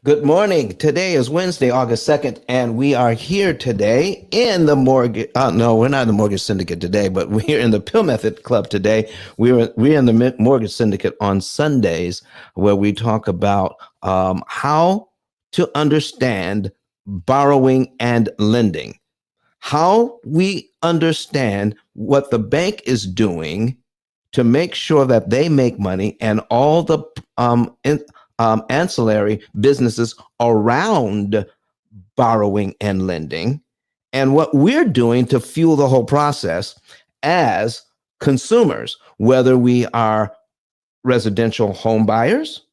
Good morning. Today is Wednesday, August 2nd, and we are here today in the mortgage. No, we're not in the mortgage syndicate today, but we're in the Pill Method Club today. We're in the mortgage syndicate on Sundays, where we talk about how to understand borrowing and lending, how we understand what the bank is doing to make sure that they make money and all the ancillary businesses around borrowing and lending, and what we're doing to fuel the whole process as consumers, whether we are residential home buyers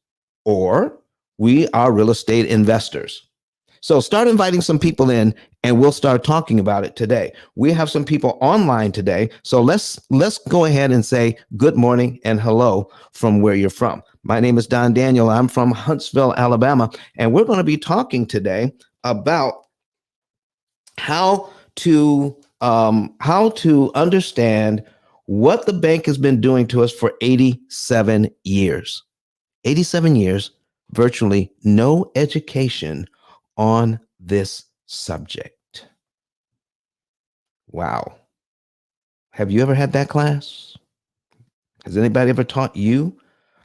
or we are real estate investors. So start inviting some people in and we'll start talking about it today. We have some people online today. So let's go ahead and say good morning and hello from where you're from. My name is Don Daniel. I'm from Huntsville, Alabama, and we're going to be talking today about how to understand what the bank has been doing to us for 87 years. 87 years, virtually no education on this subject. Wow. Have you ever had that class? Has anybody ever taught you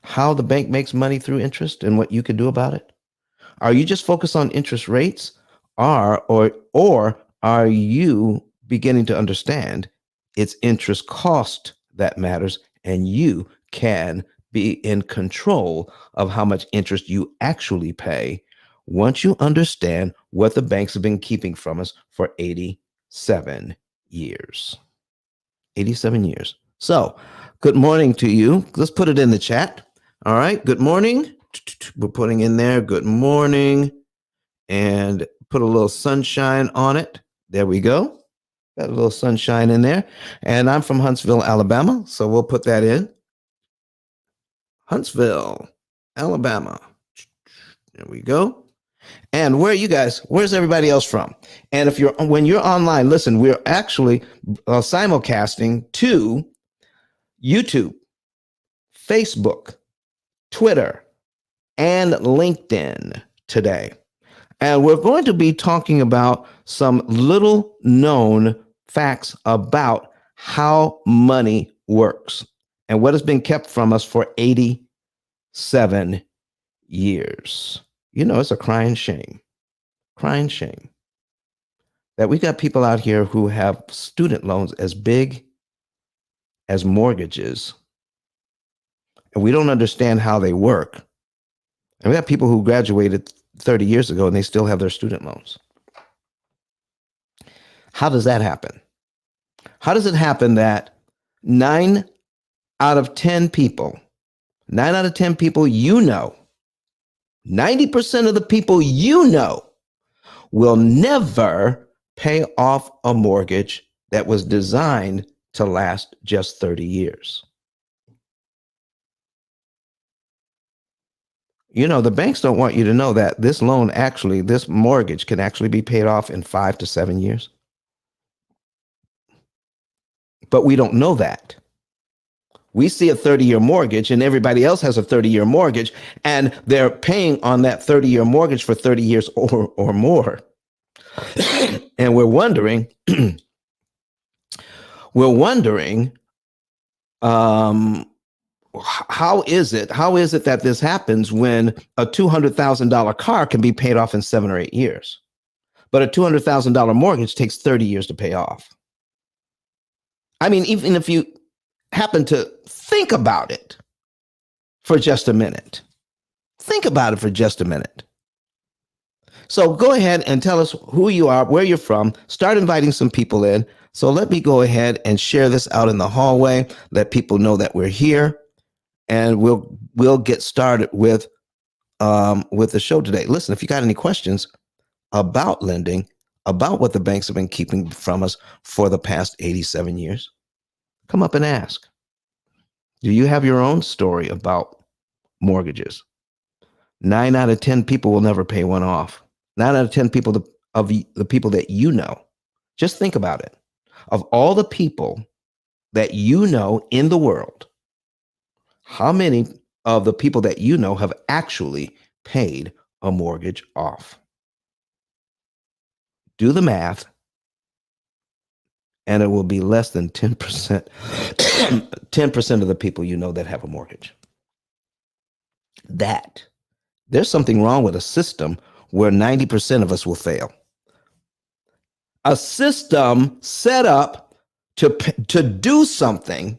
how the bank makes money through interest and what you can do about it? Are you just focused on interest rates, or are you beginning to understand it's interest cost that matters and you can be in control of how much interest you actually pay once you understand what the banks have been keeping from us for 87 years? 87 years. So, good morning to you. Let's put it in the chat. All right. Good morning. We're putting in there good morning and put a little sunshine on it. There we go. Got a little sunshine in there. And I'm from Huntsville, Alabama. So we'll put that in. Huntsville, Alabama. There we go. And where are you guys? Where's everybody else from? And when you're online, listen, we're actually simulcasting to YouTube, Facebook, Twitter, and LinkedIn today. And we're going to be talking about some little known facts about how money works and what has been kept from us for 87 years. You know, it's a crying shame that we got people out here who have student loans as big as mortgages, and we don't understand how they work. And we have people who graduated 30 years ago and they still have their student loans. How does that happen? How does it happen that 9 out of 10 people, 90% of the people will never pay off a mortgage that was designed to last just 30 years? You know, the banks don't want you to know that this mortgage can actually be paid off in 5 to 7 years. But we don't know that. We see a 30-year mortgage and everybody else has a 30-year mortgage and they're paying on that 30-year mortgage for 30 years or more. And we're wondering, how is it that this happens when a $200,000 car can be paid off in 7 or 8 years, but a $200,000 mortgage takes 30 years to pay off? I mean, even if you happen to think about it for just a minute, So go ahead and tell us who you are, where you're from. Start inviting some people in. So let me go ahead and share this out in the hallway. Let people know that we're here, and we'll get started with the show today. Listen, if you got any questions about lending, about what the banks have been keeping from us for the past 87 years, come up and ask. Do you have your own story about mortgages? 9 out of 10 people will never pay one off. 9 out of 10 people of the people that you know. Just think about it. Of all the people that you know in the world, how many of the people that you know have actually paid a mortgage off. Do the math, and it will be less than 10%. 10% of the people you know that have a mortgage. That there's something wrong with a system where 90% of us will fail. A system set up to do something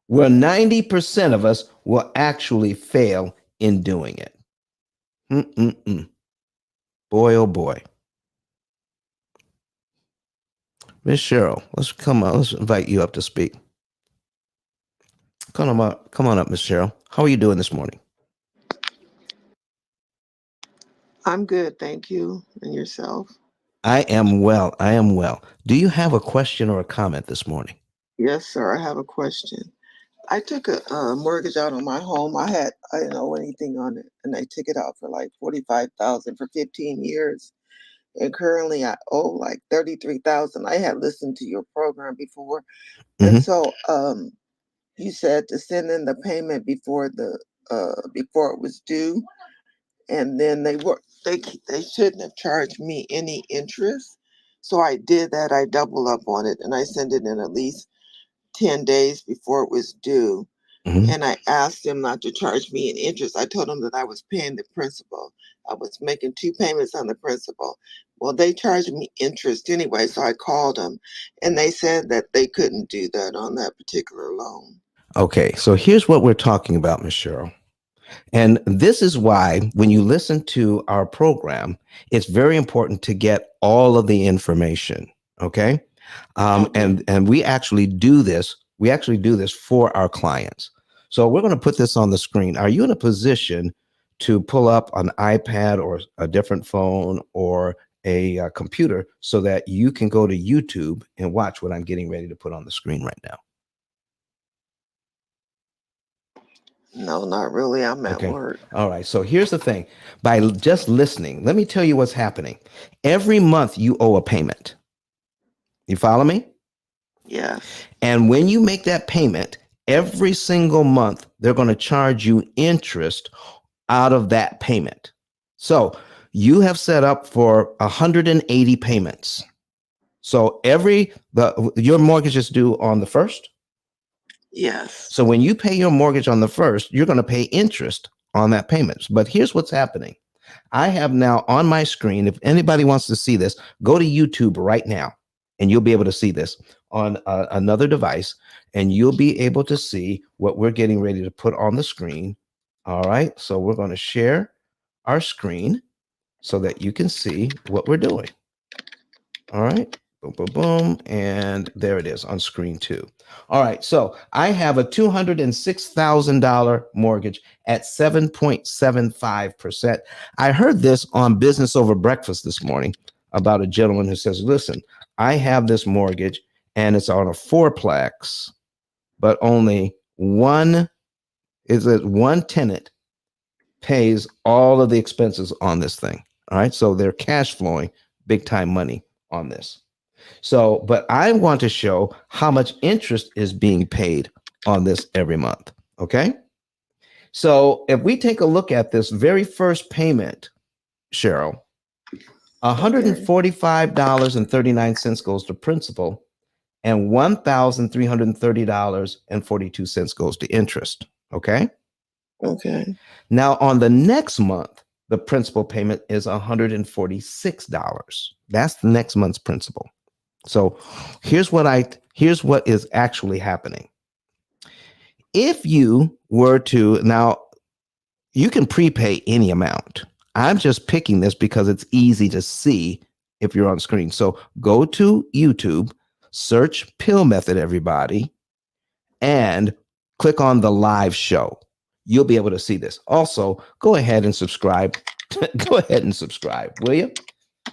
where 90% of us will actually fail in doing it. Mm-mm-mm. Boy, oh boy. Miss Cheryl, let's invite you up to speak. Come on up, Miss Cheryl. How are you doing this morning? I'm good, thank you. And yourself? I am well. I am well. Do you have a question or a comment this morning? Yes, sir. I have a question. I took a mortgage out on my home. I didn't owe anything on it, and I took it out for like 45,000 for 15 years. And currently, I owe like 33,000. I had listened to your program before, and Mm-hmm. so you said to send in the payment before it was due, and then they shouldn't have charged me any interest. So I did that. I double up on it, and I sent it in at least 10 days before it was due. Mm-hmm. And I asked them not to charge me an interest. I told them that I was paying the principal. I was making two payments on the principal. Well, they charged me interest anyway, so I called them, and they said that they couldn't do that on that particular loan. Okay, so here's what we're talking about, Miss Cheryl. And this is why when you listen to our program, it's very important to get all of the information. Okay. Okay. And we actually do this. We actually do this for our clients. So we're going to put this on the screen. Are you in a position to pull up an iPad or a different phone or a computer so that you can go to YouTube and watch what I'm getting ready to put on the screen right now? No, not really. I'm at Okay. work. All right. So here's the thing. By just listening, let me tell you what's happening. Every month you owe a payment. You follow me? Yes. And when you make that payment, every single month, they're going to charge you interest out of that payment. So you have set up for 180 payments. So your mortgage is due on the first. Yes. So when you pay your mortgage on the first, you're going to pay interest on that payment. But here's what's happening. I have now on my screen, if anybody wants to see this, go to YouTube right now and you'll be able to see this on another device and you'll be able to see what we're getting ready to put on the screen. All right. So we're going to share our screen so that you can see what we're doing. All right. Boom, boom, boom. And there it is on screen two. All right. So I have a $206,000 mortgage at 7.75%. I heard this on Business Over Breakfast this morning about a gentleman who says, listen, I have this mortgage and it's on a fourplex, but only one tenant pays all of the expenses on this thing. All right. So they're cash flowing big time money on this. So, but I want to show how much interest is being paid on this every month. Okay. So if we take a look at this very first payment, Cheryl, Okay. $145.39 goes to principal and $1,330.42 goes to interest. Okay. Okay. Now on the next month, the principal payment is $146. That's the next month's principal. So here's what is actually happening. If you were to now, you can prepay any amount. I'm just picking this because it's easy to see if you're on screen. So go to YouTube, search P.I.L.L method, everybody, and click on the live show. You'll be able to see this. Also, go ahead and subscribe. Go ahead and subscribe, will you?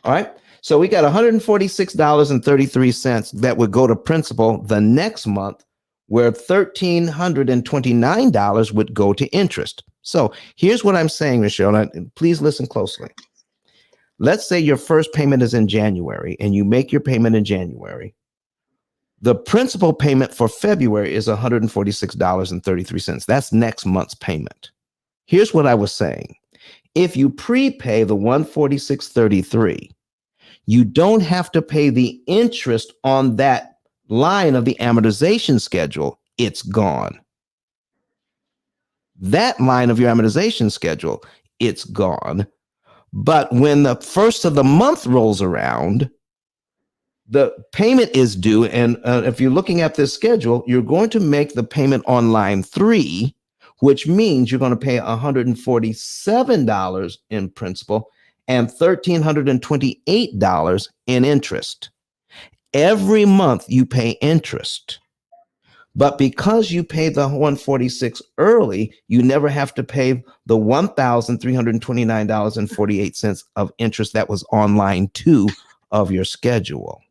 All right. So we got $146.33 that would go to principal the next month, where $1,329 would go to interest. So here's what I'm saying, Michelle, and please listen closely. Let's say your first payment is in January and you make your payment in January. The principal payment for February is $146.33. That's next month's payment. Here's what I was saying. If you prepay the 146.33, you don't have to pay the interest on that line of the amortization schedule. It's gone. That line of your amortization schedule, it's gone. But when the first of the month rolls around, the payment is due. And if you're looking at this schedule, you're going to make the payment on line 3, which means you're going to pay $147 in principal and $1,328 in interest. Every month you pay interest. But because you pay the 146 early, you never have to pay the $1,329.48 of interest that was on line 2 of your schedule.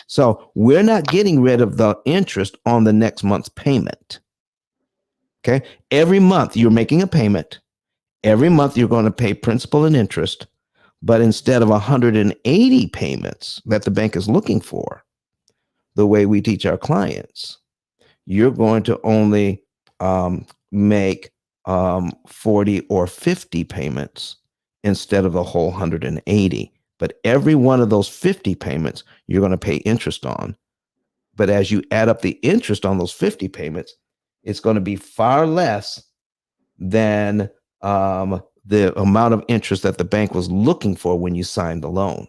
So we're not getting rid of the interest on the next month's payment. Okay. Every month you're making a payment. Every month you're going to pay principal and interest. But instead of 180 payments that the bank is looking for, the way we teach our clients, you're going to only make 40 or 50 payments instead of the whole 180. But every one of those 50 payments, you're going to pay interest on. But as you add up the interest on those 50 payments, it's going to be far less than the amount of interest that the bank was looking for when you signed the loan.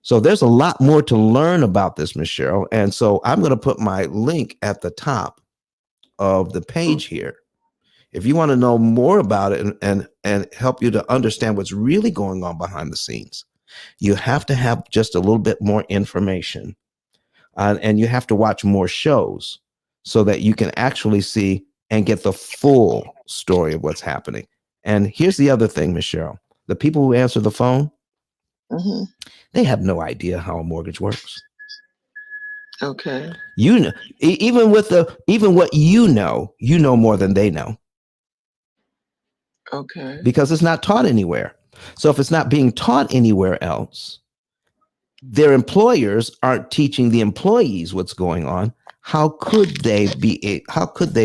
So there's a lot more to learn about this, Ms. Cheryl. And so I'm going to put my link at the top of the page here. If you want to know more about it and help you to understand what's really going on behind the scenes, you have to have just a little bit more information. And you have to watch more shows so that you can actually see and get the full story of what's happening. And here's the other thing, Ms. Cheryl. The people who answer the phone, they have no idea how a mortgage works. Okay. You know, even what you know more than they know. Okay. Because it's not taught anywhere. So if it's not being taught anywhere else, their employers aren't teaching the employees what's going on. How could they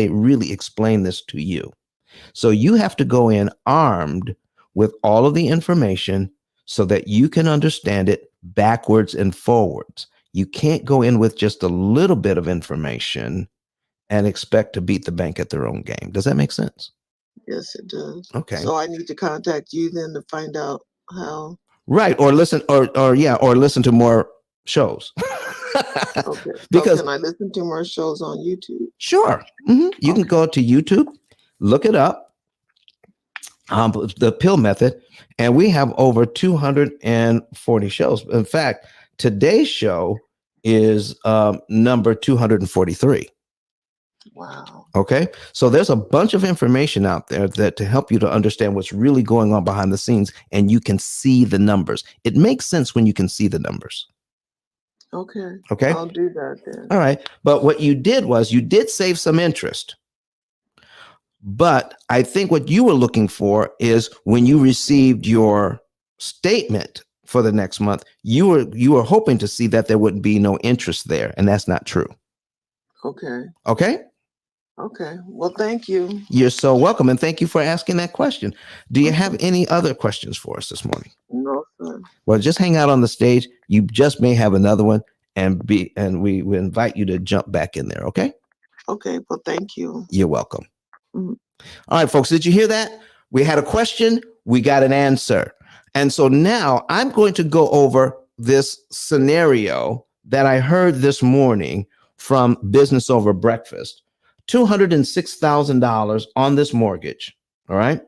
really explain this to you? So you have to go in armed with all of the information so that you can understand it backwards and forwards. You can't go in with just a little bit of information and expect to beat the bank at their own game. Does that make sense? Yes, it does. Okay. So I need to contact you then to find out how. Right. Or listen or listen to more shows. Okay. Because can I listen to more shows on YouTube? Sure. You can go to YouTube, look it up, the P.I.L.L method, and we have over 240 shows. In fact, today's show is number 243. Wow. Okay. So there's a bunch of information out there that to help you to understand what's really going on behind the scenes, and you can see the numbers. It makes sense when you can see the numbers. Okay. Okay. I'll do that then. All right. But what you did was you did save some interest. But I think what you were looking for is when you received your statement for the next month, you were hoping to see that there wouldn't be no interest there. And that's not true. Okay. Okay. Okay. Well, thank you. You're so welcome. And thank you for asking that question. Do you have any other questions for us this morning? No, sir. Well, just hang out on the stage. You just may have another one and we invite you to jump back in there. Okay. Okay. Well, thank you. You're welcome. All right, folks, did you hear that? We had a question, we got an answer. And so now I'm going to go over this scenario that I heard this morning from Business Over Breakfast. $206,000 on this mortgage. All right.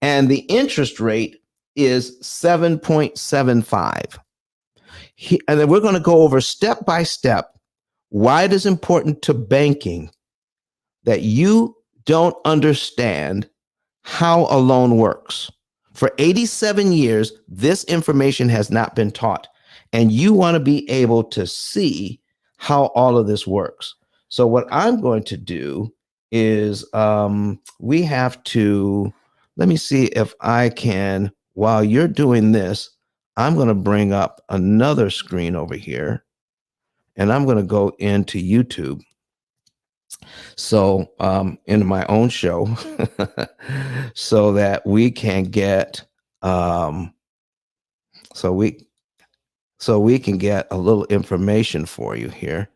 And the interest rate is 7.75. And then we're going to go over step by step why it is important to banking that you don't understand how a loan works. For 87 years, this information has not been taught, and you want to be able to see how all of this works. So what I'm going to do is we have to, let me see if I can, while you're doing this, I'm going to bring up another screen over here, and I'm going to go into YouTube. So in my own show, so that we can get um, so we can get a little information for you here.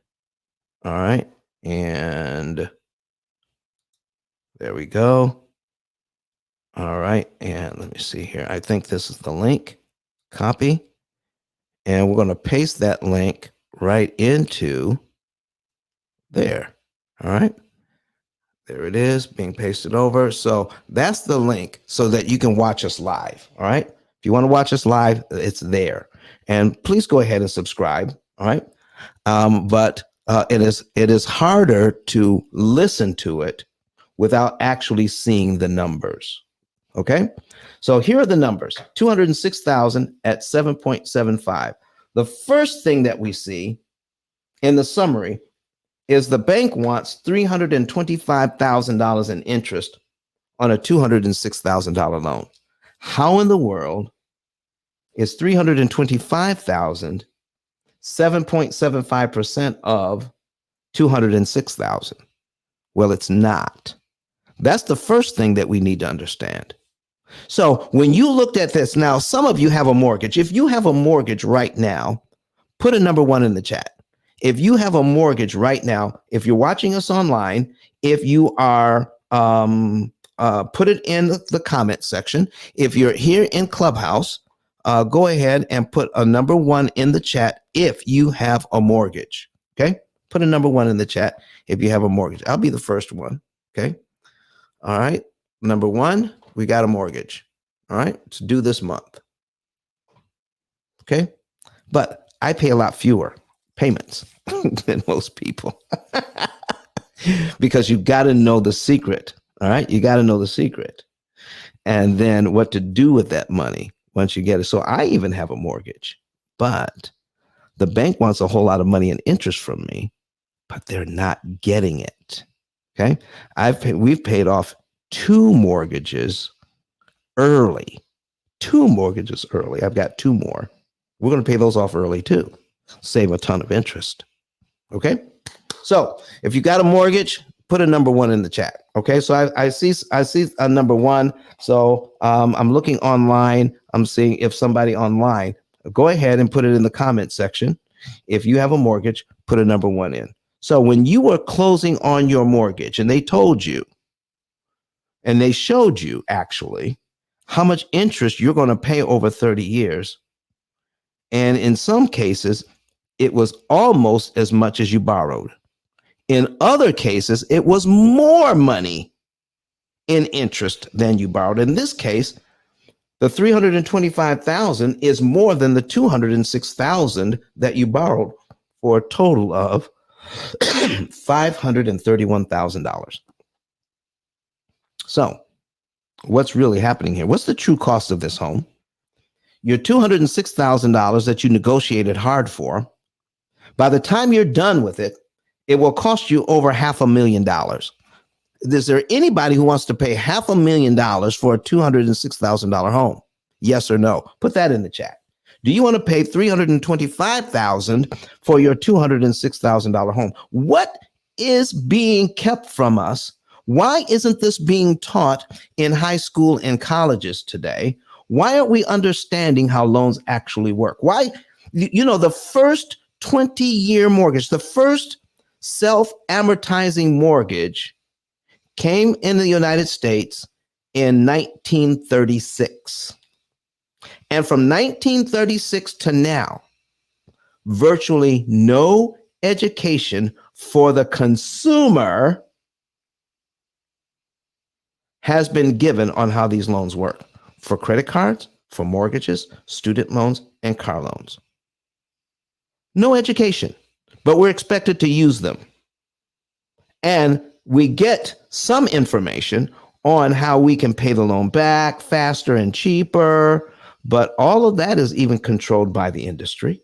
All right. And there we go. All right. And let me see here. I think this is the link. Copy. And we're going to paste that link right into there. All right. There it is being pasted over. So that's the link so that you can watch us live. All right. If you want to watch us live, it's there. And please go ahead and subscribe. All right. But it is harder to listen to it without actually seeing the numbers. Okay. So here are the numbers: 206,000 at 7.75. The first thing that we see in the summary is the bank wants $325,000 in interest on a $206,000 loan. How in the world is 325,000 7.75% of 206,000? Well, it's not. That's the first thing that we need to understand. So when you looked at this, now some of you have a mortgage. If you have a mortgage right now, put a number 1 in the chat. If you have a mortgage right now, if you're watching us online, if you are, put it in the comment section. If you're here in Clubhouse, go ahead and put a number 1 in the chat if you have a mortgage. Okay. Put a number 1 in the chat if you have a mortgage. I'll be the first one. Okay. All right. Number 1, we got a mortgage. All right. It's due this month. Okay. But I pay a lot fewer payments than most people because you got to know the secret. All right. You got to know the secret and then what to do with that money once you get it. So I even have a mortgage, but the bank wants a whole lot of money in interest from me, but they're not getting it. Okay. We've paid off 2 mortgages early. 2 mortgages early. I've got 2 more. We're going to pay those off early too. Save a ton of interest. Okay. So if you got a mortgage, put a number 1 in the chat. Okay. So I see a number 1. So I'm looking online. I'm seeing if somebody online, go ahead and put it in the comment section. If you have a mortgage, put a number 1 in. So when you were closing on your mortgage and they told you, and they showed you actually how much interest you're going to pay over 30 years. And in some cases, it was almost as much as you borrowed. In other cases, it was more money in interest than you borrowed. In this case, the 325,000 is more than the 206,000 that you borrowed, for a total of $531,000. So, what's really happening here? What's the true cost of this home? Your $206,000 that you negotiated hard for, by the time you're done with it, it will cost you over $500,000. Is there anybody who wants to pay $500,000 for a $206,000 home? Yes or no? Put that in the chat. Do you want to pay $325,000 for your $206,000 home? What is being kept from us? Why isn't this being taught in high school and colleges today? Why aren't we understanding how loans actually work? Why, the first 20-year mortgage, the first self-amortizing mortgage came in the United States in 1936. And from 1936 to now, virtually no education for the consumer has been given on how these loans work for credit cards, for mortgages, student loans, and car loans. No education, but we're expected to use them. And we get some information on how we can pay the loan back faster and cheaper, but all of that is even controlled by the industry.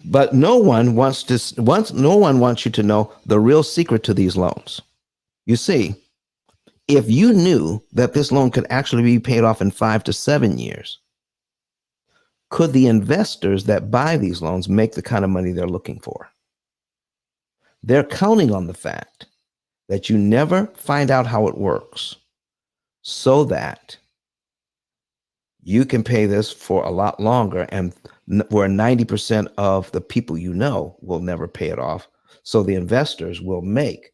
But no one wants you to know the real secret to these loans. You see, if you knew that this loan could actually be paid off in 5 to 7 years, could the investors that buy these loans make the kind of money they're looking for? They're counting on the fact that you never find out how it works so that you can pay this for a lot longer, and where 90% of the people you know will never pay it off. So the investors will make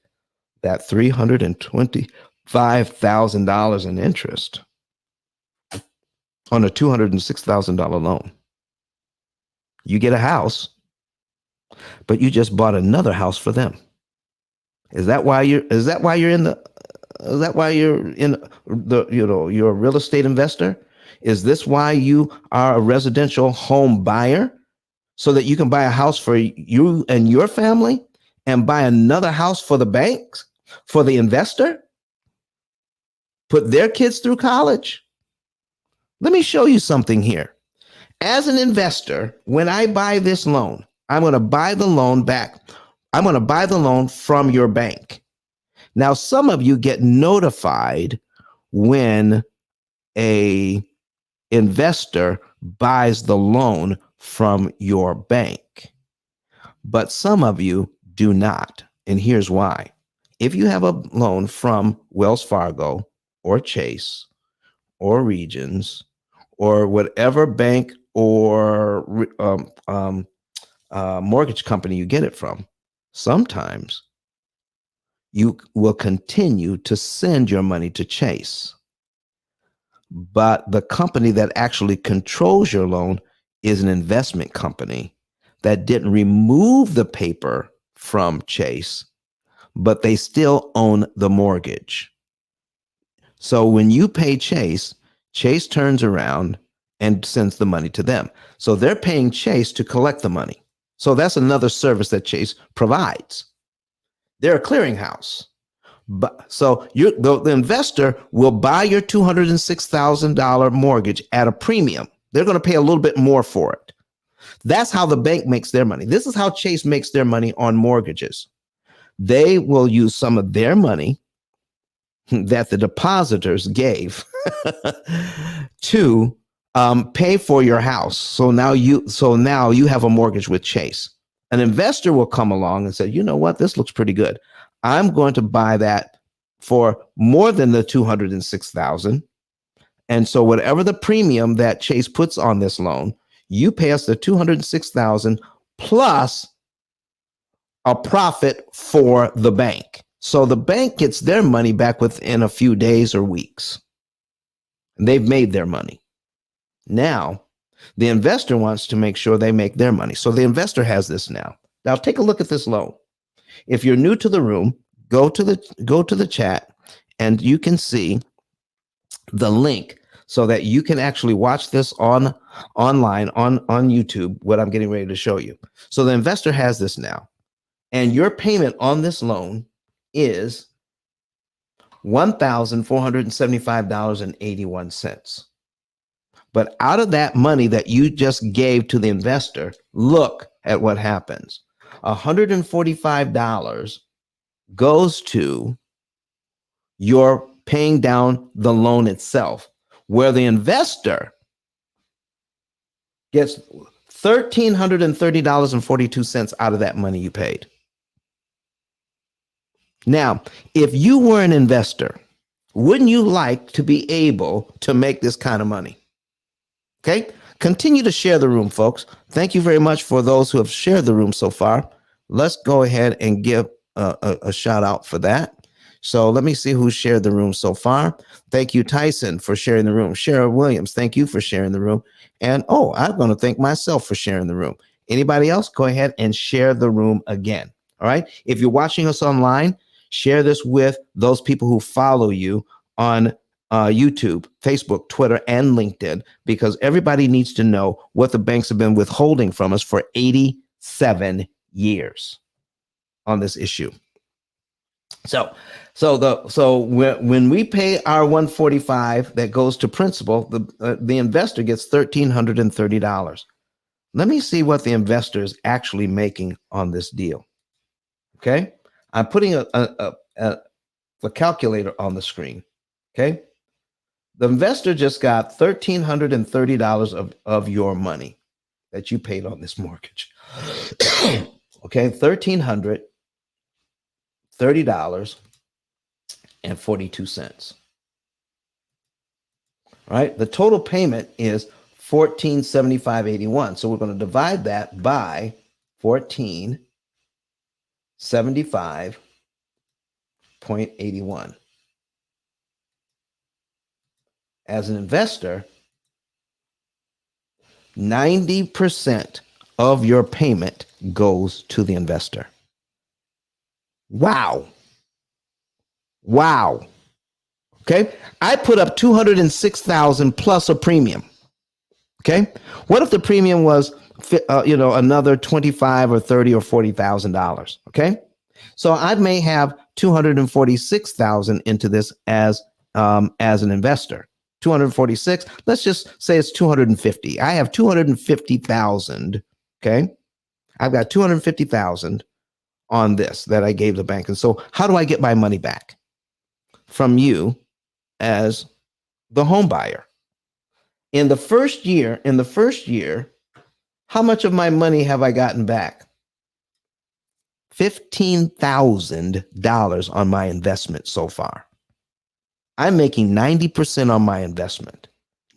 that $325,000 in interest on a $206,000 loan. You get a house, but you just bought another house for them. Is that why you're in the you're a real estate investor? Is this why you are a residential home buyer? So that you can buy a house for you and your family and buy another house for the banks, for the investor, put their kids through college. Let me show you something here. As an investor, when I buy this loan, I'm going to buy the loan back. I'm going to buy the loan from your bank. Now, some of you get notified when a investor buys the loan from your bank, but some of you do not. And here's why. If you have a loan from Wells Fargo or Chase or Regions or whatever bank or mortgage company you get it from, sometimes you will continue to send your money to Chase. But the company that actually controls your loan is an investment company that didn't remove the paper from Chase, but they still own the mortgage. So when you pay Chase, Chase turns around and sends the money to them. So they're paying Chase to collect the money. So that's another service that Chase provides. They're a clearinghouse. But so the investor will buy your $206,000 mortgage at a premium. They're going to pay a little bit more for it. That's how the bank makes their money. This is how Chase makes their money on mortgages. They will use some of their money that the depositors gave to pay for your house. So now you have a mortgage with Chase. An investor will come along and say, you know what, this looks pretty good. I'm going to buy that for more than the $206,000. And so whatever the premium that Chase puts on this loan, you pay us the $206,000 plus a profit for the bank. So the bank gets their money back within a few days or weeks. They've made their money. Now, the investor wants to make sure they make their money. So the investor has this now. Now take a look at this loan. If you're new to the room, go to the chat and you can see the link so that you can actually watch this online on YouTube, what I'm getting ready to show you. So the investor has this now. And your payment on this loan is $1,475.81. But out of that money that you just gave to the investor, look at what happens. $145 goes to your paying down the loan itself, where the investor gets $1,330.42 out of that money you paid. Now, if you were an investor, wouldn't you like to be able to make this kind of money? Okay, continue to share the room, folks. Thank you very much for those who have shared the room so far. Let's go ahead and give a shout out for that. So let me see who shared the room so far. Thank you, Tyson, for sharing the room. Cheryl Williams, thank you for sharing the room. And I'm going to thank myself for sharing the room. Anybody else, go ahead and share the room again. All right. If you're watching us online, share this with those people who follow you on YouTube, Facebook, Twitter, and LinkedIn, because everybody needs to know what the banks have been withholding from us for 87 years on this issue. So when we pay our $145 that goes to principal, the investor gets $1,330. Let me see what the investor is actually making on this deal. Okay, I'm putting a calculator on the screen. Okay, the investor just got $1,330 of your money that you paid on this mortgage. Okay, $1,300 $30.42. Right? The total payment is $1475.81. So we're going to divide that by $1475.81. As an investor, 90% of your payment goes to the investor. Wow. Wow. Okay. I put up 206,000 plus a premium. Okay. What if the premium was, another 25 or 30 or $40,000? Okay. So I may have 246,000 into this as an investor. 246. Let's just say it's 250. I have 250,000. Okay. I've got 250,000 on this that I gave the bank. And so how do I get my money back? From you as the home buyer. In the first year, how much of my money have I gotten back? $15,000 on my investment so far. I'm making 90% on my investment.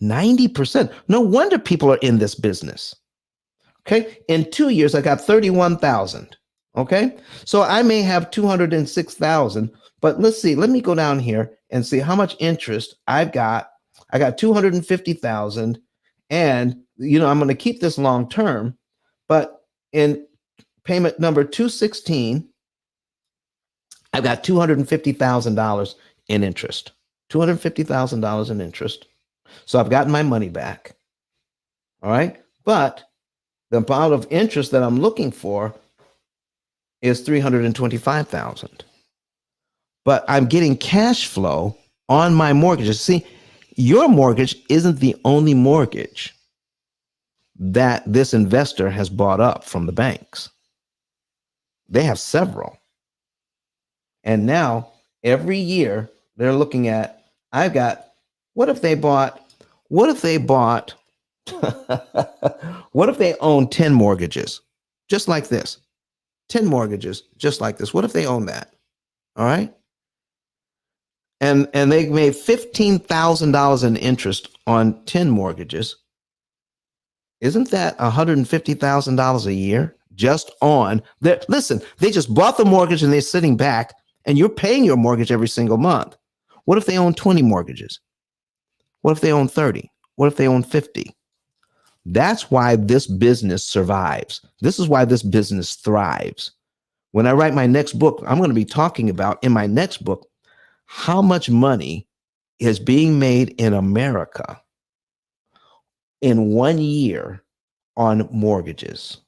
90%. No wonder people are in this business. Okay. In 2 years, I got 31,000. Okay. So I may have 206,000, but let's see. Let me go down here and see how much interest I've got. I got 250,000, and I'm going to keep this long term, but in payment number 216, I've got $250,000 in interest. $250,000 in interest. So I've gotten my money back. All right. But the amount of interest that I'm looking for is 325,000. But I'm getting cash flow on my mortgages. See, your mortgage isn't the only mortgage that this investor has bought up from the banks. They have several. And now every year they're looking at, what if they own 10 mortgages just like this? 10 mortgages just like this. What if they own that? All right. And they made $15,000 in interest on 10 mortgages. Isn't that $150,000 a year just on there? Listen, they just bought the mortgage and they're sitting back and you're paying your mortgage every single month. What if they own 20 mortgages? What if they own 30? What if they own 50? That's why this business survives. This is why this business thrives. When I write my next book, I'm going to be talking about in my next book how much money is being made in America in 1 year on mortgages.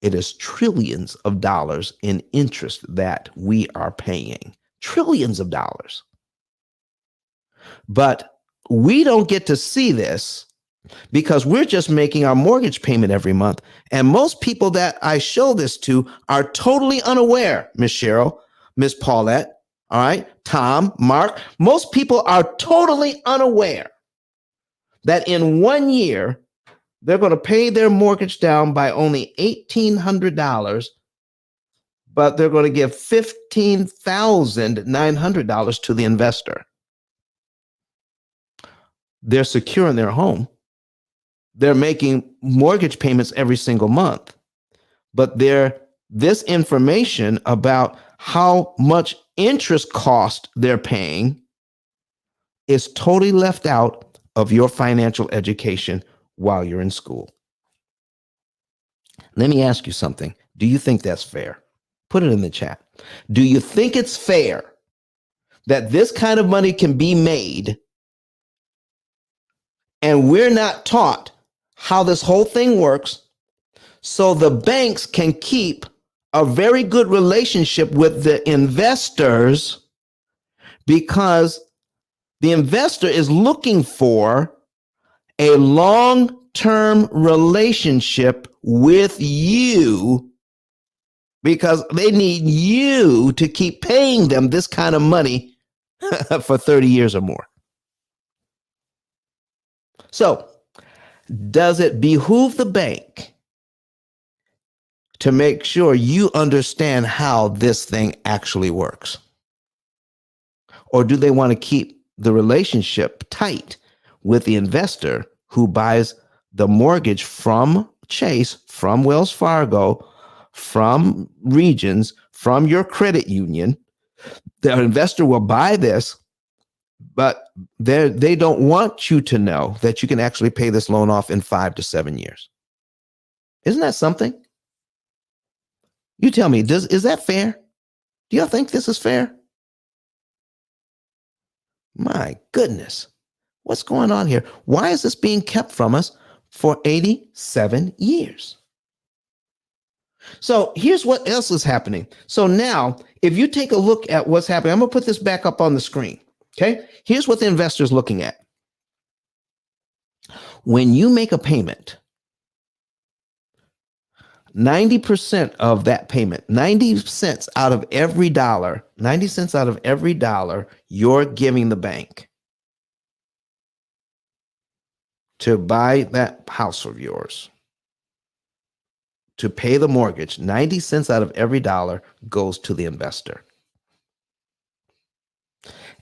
It is trillions of dollars in interest that we are paying. Trillions of dollars. But we don't get to see this because we're just making our mortgage payment every month. And most people that I show this to are totally unaware, Miss Cheryl, Miss Paulette, all right, Tom, Mark. Most people are totally unaware that in 1 year, they're going to pay their mortgage down by only $1,800, but they're going to give $15,900 to the investor. They're secure in their home. They're making mortgage payments every single month, but this information about how much interest cost they're paying is totally left out of your financial education while you're in school. Let me ask you something. Do you think that's fair? Put it in the chat. Do you think it's fair that this kind of money can be made and we're not taught how this whole thing works so the banks can keep a very good relationship with the investors because the investor is looking for a long-term relationship with you because they need you to keep paying them this kind of money for 30 years or more. So, does it behoove the bank to make sure you understand how this thing actually works? Or do they want to keep the relationship tight with the investor who buys the mortgage from Chase, from Wells Fargo, from Regions, from your credit union? The investor will buy this, but they don't want you to know that you can actually pay this loan off in 5 to 7 years. Isn't that something? You tell me, is that fair? Do y'all think this is fair? My goodness. What's going on here? Why is this being kept from us for 87 years? So here's what else is happening. So now, if you take a look at what's happening, I'm going to put this back up on the screen. Okay. Here's what the investor is looking at. When you make a payment, 90% of that payment, 90 cents out of every dollar, 90 cents out of every dollar you're giving the bank to buy that house of yours, to pay the mortgage, 90 cents out of every dollar goes to the investor.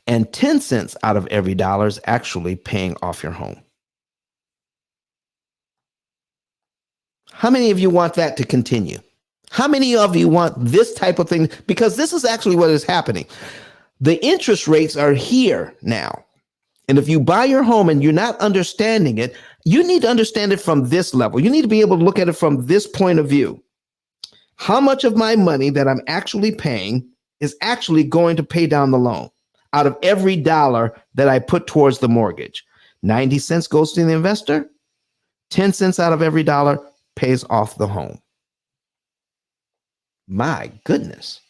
And 10 cents out of every dollar is actually paying off your home. How many of you want that to continue? How many of you want this type of thing? Because this is actually what is happening. The interest rates are here now. And if you buy your home and you're not understanding it, you need to understand it from this level. You need to be able to look at it from this point of view. How much of my money that I'm actually paying is actually going to pay down the loan out of every dollar that I put towards the mortgage? 90 cents goes to the investor. 10 cents out of every dollar pays off the home. My goodness.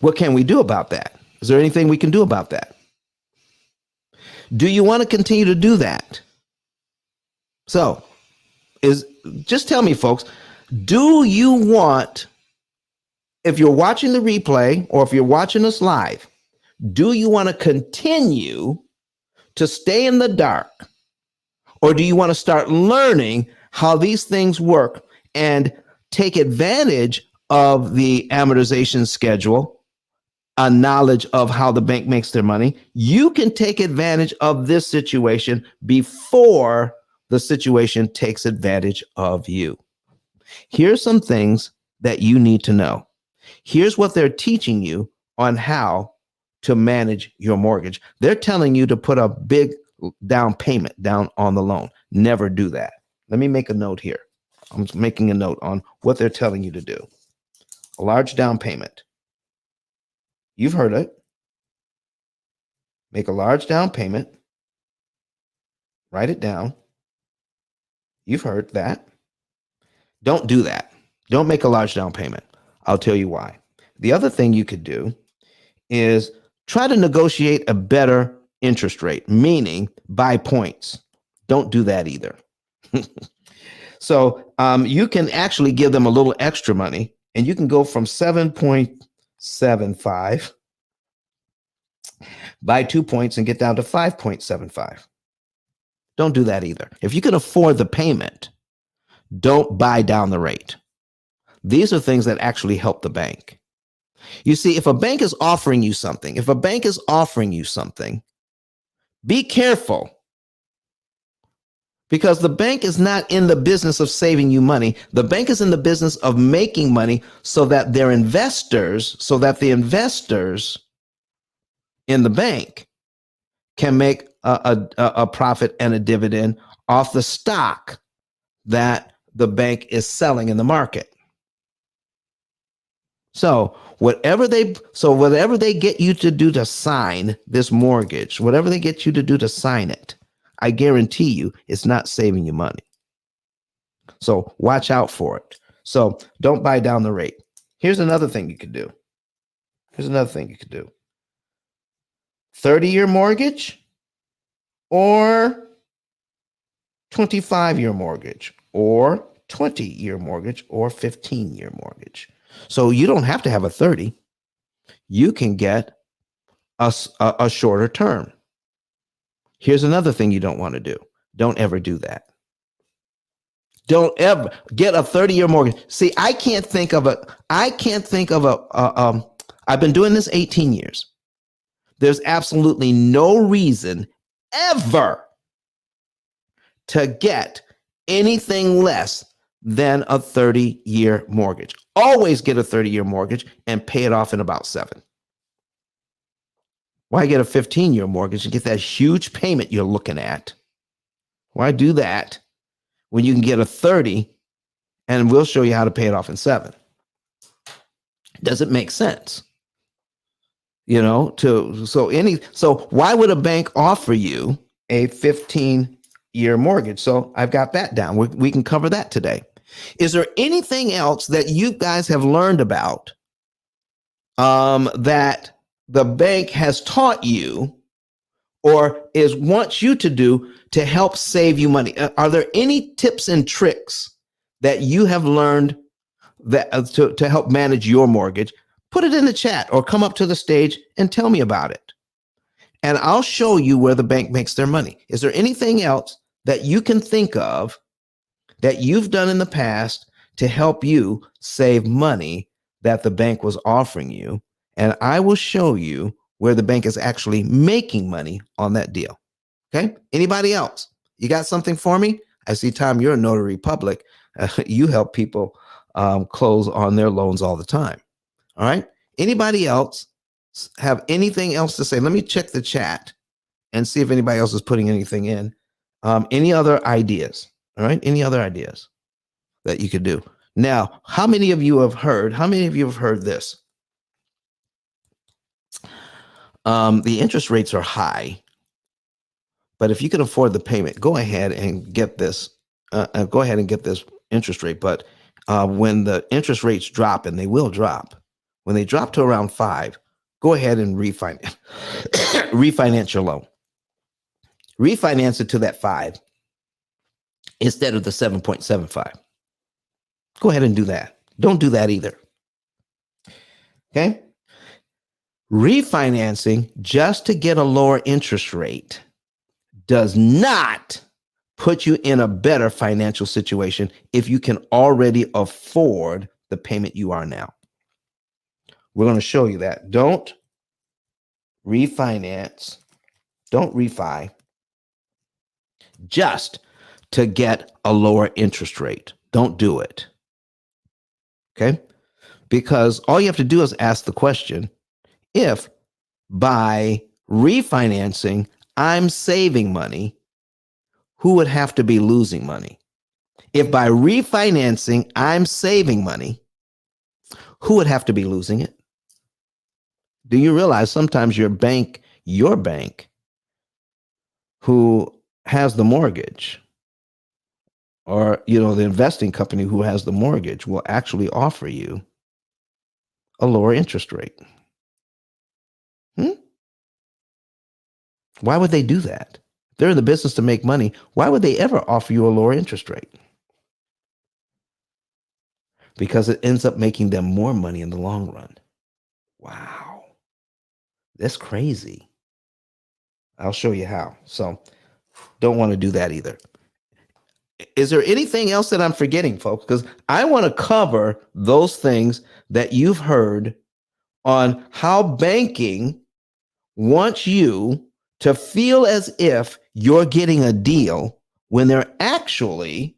What can we do about that? Is there anything we can do about that? Do you want to continue to do that? So, just tell me, folks, do you want, if you're watching the replay or if you're watching us live, do you want to continue to stay in the dark? Or do you want to start learning how these things work and take advantage of the amortization schedule, a knowledge of how the bank makes their money? You can take advantage of this situation before the situation takes advantage of you. Here's some things that you need to know. Here's what they're teaching you on how to manage your mortgage. They're telling you to put a big down payment down on the loan. Never do that. Let me make a note here. I'm making a note on what they're telling you to do. A large down payment. You've heard it. Make a large down payment. Write it down. You've heard that. Don't do that. Don't make a large down payment. I'll tell you why. The other thing you could do is try to negotiate a better interest rate, meaning buy points. Don't do that either. So you can actually give them a little extra money, and you can go from 7.75, buy 2 points and get down to 5.75. Don't do that either. If you can afford the payment, don't buy down the rate. These are things that actually help the bank. You see, if a bank is offering you something, be careful, because the bank is not in the business of saving you money. The bank is in the business of making money so that the investors in the bank can make a profit and a dividend off the stock that the bank is selling in the market. So whatever they get you to do to sign this mortgage, whatever they get you to do to sign it, I guarantee you it's not saving you money. So watch out for it. So don't buy down the rate. Here's another thing you could do. 30-year mortgage or 25-year mortgage or 20-year mortgage or 15-year mortgage. So you don't have to have a 30. You can get a shorter term. Here's another thing you don't want to do. Don't ever do that. Don't ever get a 30-year mortgage. See, I've been doing this 18 years. There's absolutely no reason ever to get anything less than a 30-year mortgage. Always get a 30-year mortgage and pay it off in about 7. Why get a 15-year mortgage and get that huge payment you're looking at? Why do that when you can get a 30 and we'll show you how to pay it off in 7? Does it make sense? So why would a bank offer you a 15-year mortgage? So I've got that down. We can cover that today. Is there anything else that you guys have learned about that the bank has taught you or wants you to do to help save you money? Are there any tips and tricks that you have learned that to help manage your mortgage? Put it in the chat or come up to the stage and tell me about it. And I'll show you where the bank makes their money. Is there anything else that you can think of that you've done in the past to help you save money that the bank was offering you? And I will show you where the bank is actually making money on that deal. Okay. Anybody else? You got something for me? I see, Tom, you're a notary public. You help people close on their loans all the time. All right. Anybody else have anything else to say? Let me check the chat and see if anybody else is putting anything in. Any other ideas? All right. Any other ideas that you could do? Now, how many of you have heard this? The interest rates are high, but if you can afford the payment, go ahead and get this. Go ahead and get this interest rate. But when the interest rates drop, and they will drop, when they drop to around 5, go ahead and refinance your loan. Refinance it to that 5 instead of the 7.75. Go ahead and do that. Don't do that either. Okay. Refinancing just to get a lower interest rate does not put you in a better financial situation if you can already afford the payment you are now. We're going to show you that. Don't refinance. Don't refi just to get a lower interest rate. Don't do it. Okay? Because all you have to do is ask the question, if by refinancing I'm saving money, who would have to be losing money? If by refinancing I'm saving money, who would have to be losing it? Do you realize sometimes your bank who has the mortgage, or the investing company who has the mortgage, will actually offer you a lower interest rate? Why would they do that? They're in the business to make money. Why would they ever offer you a lower interest rate? Because it ends up making them more money in the long run. Wow. That's crazy. I'll show you how. So don't want to do that either. Is there anything else that I'm forgetting, folks? Because I want to cover those things that you've heard on how banking wants you to feel as if you're getting a deal when they're actually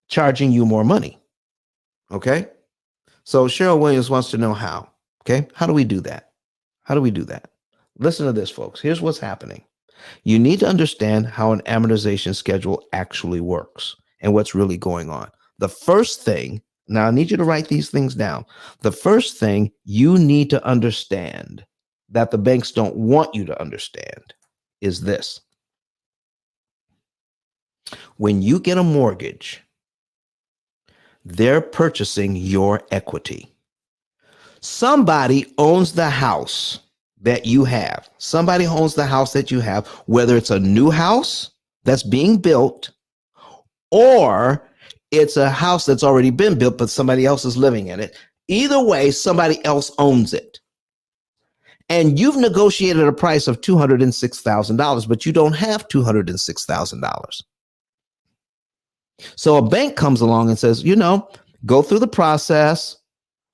charging you more money. Okay? So Cheryl Williams wants to know how. Okay? How do we do that? Listen to this, folks. Here's what's happening. You need to understand how an amortization schedule actually works and what's really going on. The first thing, now I need you to write these things down. The first thing you need to understand that the banks don't want you to understand is this. When you get a mortgage, they're purchasing your equity. Somebody owns the house that you have. Somebody owns the house that you have, whether it's a new house that's being built or it's a house that's already been built, but somebody else is living in it. Either way, somebody else owns it. And you've negotiated a price of $206,000, but you don't have $206,000. So a bank comes along and says, go through the process,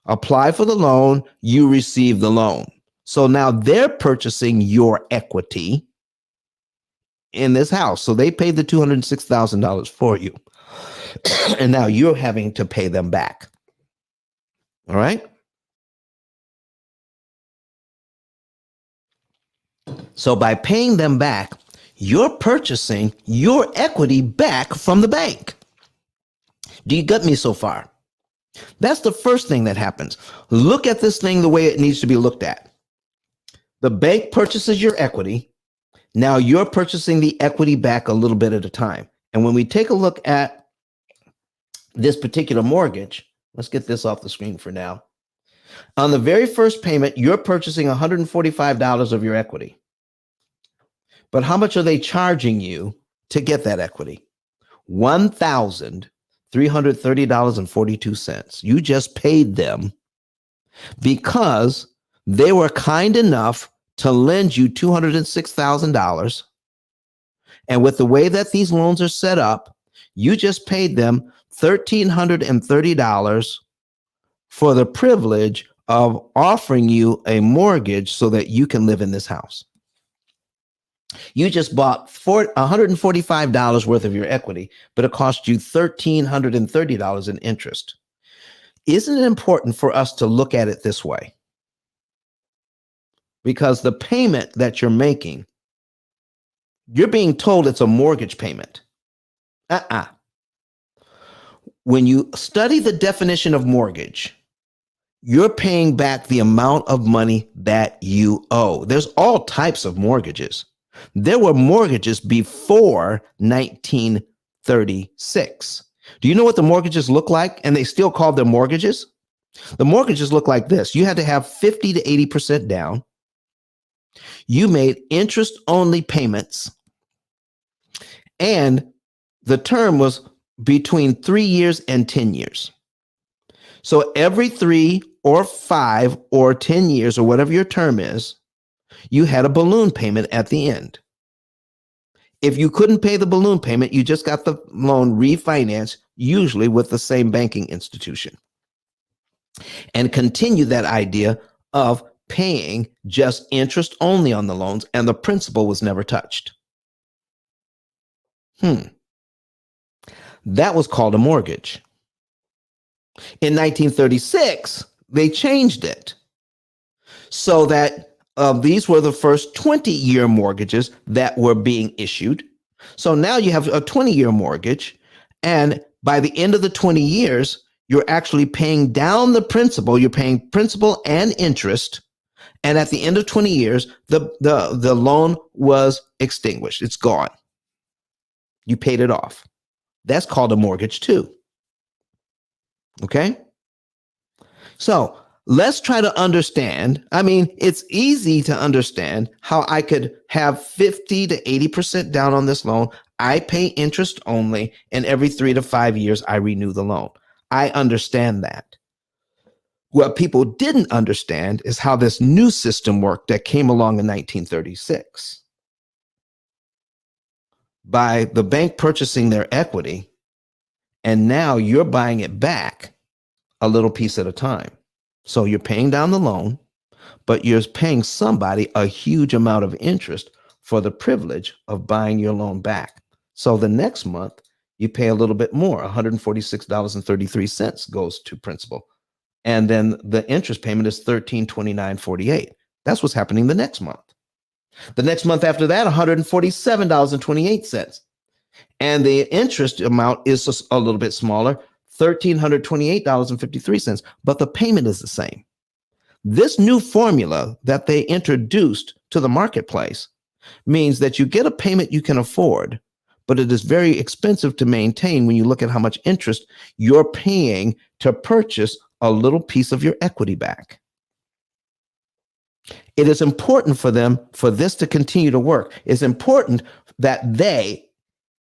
apply for the loan, you receive the loan. So now they're purchasing your equity in this house. So they paid the $206,000 for you. And now you're having to pay them back. All right. So by paying them back, you're purchasing your equity back from the bank. Do you get me so far? That's the first thing that happens. Look at this thing the way it needs to be looked at. The bank purchases your equity. Now you're purchasing the equity back a little bit at a time. And when we take a look at this particular mortgage, let's get this off the screen for now. On the very first payment, you're purchasing $145 of your equity. But how much are they charging you to get that equity? $1,330.42. You just paid them because they were kind enough to lend you $206,000. And with the way that these loans are set up, you just paid them $1,330 for the privilege of offering you a mortgage so that you can live in this house. You just bought $145 worth of your equity, but it cost you $1,330 in interest. Isn't it important for us to look at it this way? Because the payment that you're making, you're being told it's a mortgage payment. When you study the definition of mortgage, you're paying back the amount of money that you owe. There's all types of mortgages. There were mortgages before 1936. Do you know what the mortgages look like? And they still call them mortgages. The mortgages look like this. You had to have 50 to 80% down. You made interest-only payments. And the term was between 3 years and 10 years. So every 3 or 5 or 10 years or whatever your term is, you had a balloon payment at the end. If you couldn't pay the balloon payment, you just got the loan refinanced, usually with the same banking institution. And continue that idea of paying just interest only on the loans, and the principal was never touched. That was called a mortgage. In 1936, they changed it so that these were the first 20-year mortgages that were being issued. So now you have a 20-year mortgage, and by the end of the 20 years, you're actually paying down the principal. You're paying principal and interest, and at the end of 20 years, the loan was extinguished. It's gone. You paid it off. That's called a mortgage too. Okay? So let's try to understand. I mean, it's easy to understand how I could have 50 to 80% down on this loan. I pay interest only, and every 3 to 5 years, I renew the loan. I understand that. What people didn't understand is how this new system worked that came along in 1936. By the bank purchasing their equity, and now you're buying it back a little piece at a time. So you're paying down the loan, but you're paying somebody a huge amount of interest for the privilege of buying your loan back. So the next month, you pay a little bit more. $146.33 goes to principal. And then the interest payment is $1,329.48. That's what's happening the next month. The next month after that, $147.28. And the interest amount is just a little bit smaller, $1,328.53, but the payment is the same. This new formula that they introduced to the marketplace means that you get a payment you can afford, but it is very expensive to maintain when you look at how much interest you're paying to purchase a little piece of your equity back. It is important for them for this to continue to work. It's important that they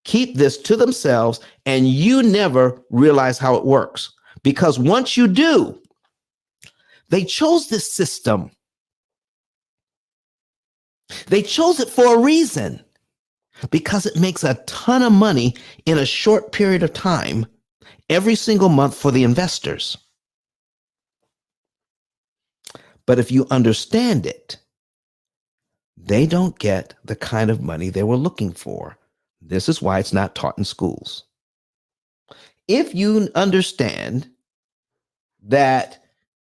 keep this to themselves and you never realize how it works. Because once you do, they chose this system. They chose it for a reason. because it makes a ton of money in a short period of time every single month for the investors. But if you understand it, they don't get the kind of money they were looking for. This is why it's not taught in schools. If you understand that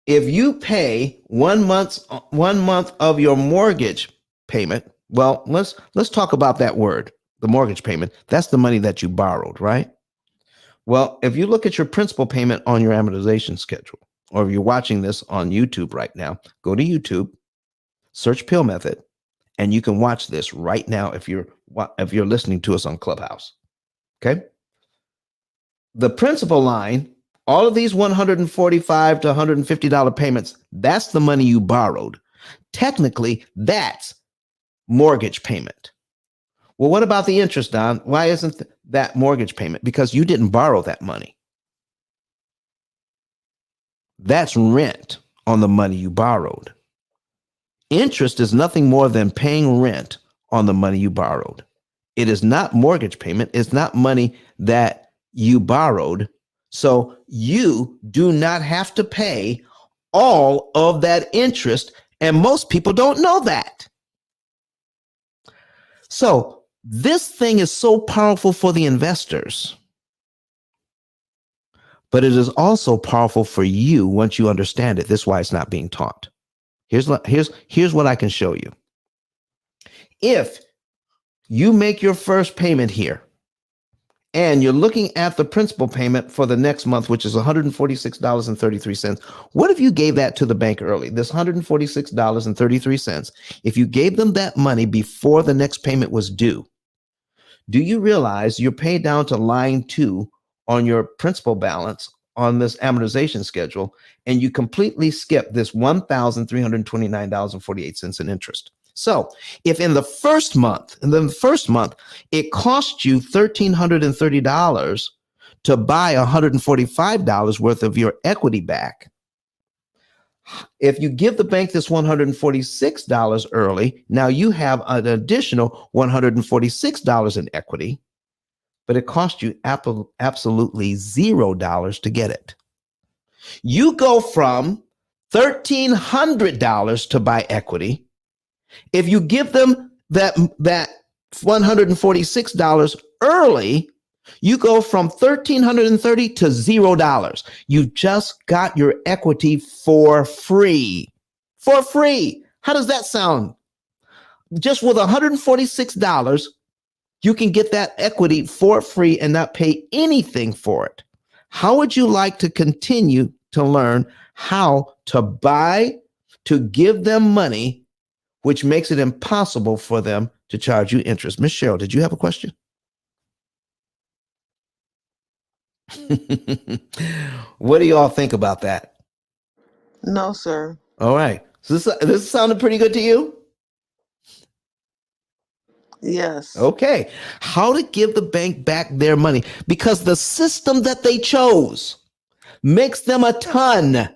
if you pay 1 month of your mortgage payment, well, let's talk about that word, the mortgage payment. That's the money that you borrowed, right? Well, if you look at your principal payment on your amortization schedule, or if you're watching this on YouTube right now, go to YouTube, search P.I.L.L method, and you can watch this right now if you're listening to us on Clubhouse. Okay? The principal line, all of these $145 to $150 payments, that's the money you borrowed. Technically, that's mortgage payment. Well, what about the interest, Don? Why isn't that mortgage payment? Because you didn't borrow that money. That's rent on the money you borrowed. Interest is nothing more than paying rent on the money you borrowed. It is not mortgage payment. It's not money that you borrowed. So you do not have to pay all of that interest. And most people don't know that. So this thing is so powerful for the investors, but it is also powerful for you once you understand it. This is why it's not being taught. Here's what I can show you. If you make your first payment here and you're looking at the principal payment for the next month, which is $146.33. What if you gave that to the bank early? This $146.33, if you gave them that money before the next payment was due, do you realize you're paid down to line 2 on your principal balance on this amortization schedule, and you completely skip this $1,329.48 in interest? So if in the first month, it cost you $1,330 to buy $145 worth of your equity back, if you give the bank this $146 early, now you have an additional $146 in equity, but it cost you absolutely $0 to get it. You go from $1,300 to buy equity. If you give them that $146 early, you go from $1,330 to $0. You just got your equity for free. For free. How does that sound? Just with $146, you can get that equity for free and not pay anything for it. How would you like to continue to learn how to give them money, which makes it impossible for them to charge you interest? Miss Cheryl, did you have a question? What do you all think about that? No, sir. All right. So this sounded pretty good to you? Yes. Okay. How to give the bank back their money, because the system that they chose makes them a ton,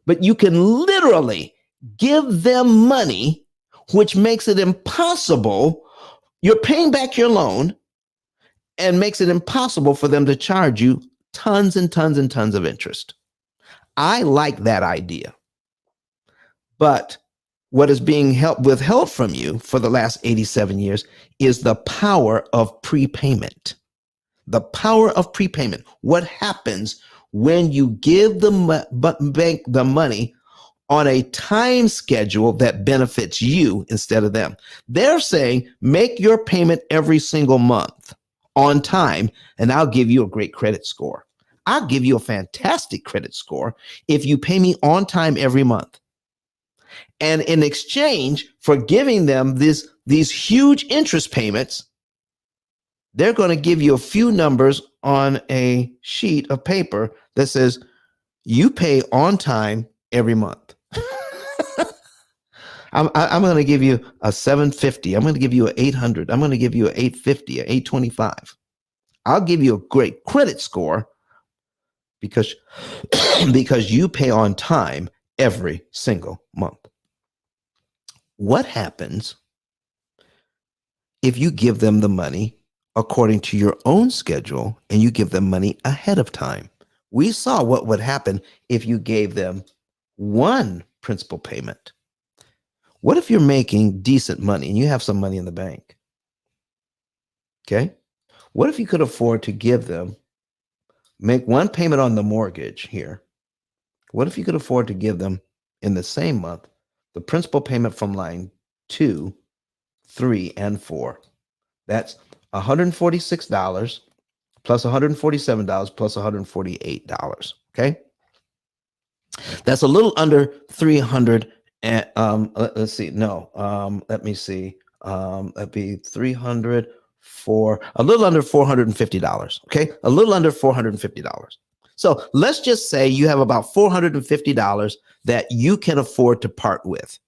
but you can literally give them money, which makes it impossible. You're paying back your loan and makes it impossible for them to charge you tons and tons and tons of interest. I like that idea. But what is being withheld from you for the last 87 years is the power of prepayment. The power of prepayment. What happens when you give the bank the money on a time schedule that benefits you instead of them? They're saying, make your payment every single month on time, and I'll give you a great credit score. I'll give you a fantastic credit score if you pay me on time every month. And in exchange for giving them these huge interest payments, they're going to give you a few numbers on a sheet of paper that says you pay on time every month. I'm going to give you a 750. I'm going to give you an 800. I'm going to give you an 850, an 825. I'll give you a great credit score because you pay on time every single month. What happens if you give them the money according to your own schedule and you give them money ahead of time. We saw what would happen if you gave them one principal payment. What if you're making decent money and you have some money in the bank? Okay. What if you could afford to give them, make one payment on the mortgage here? What if you could afford to give them in the same month the principal payment from line 2, 3, and 4? That's $146 plus $147 plus $148. Okay. That's a little under 300. And let's see. No, let me see. That'd be 300 for a little under $450. Okay. A little under $450. So let's just say you have about $450 that you can afford to part with.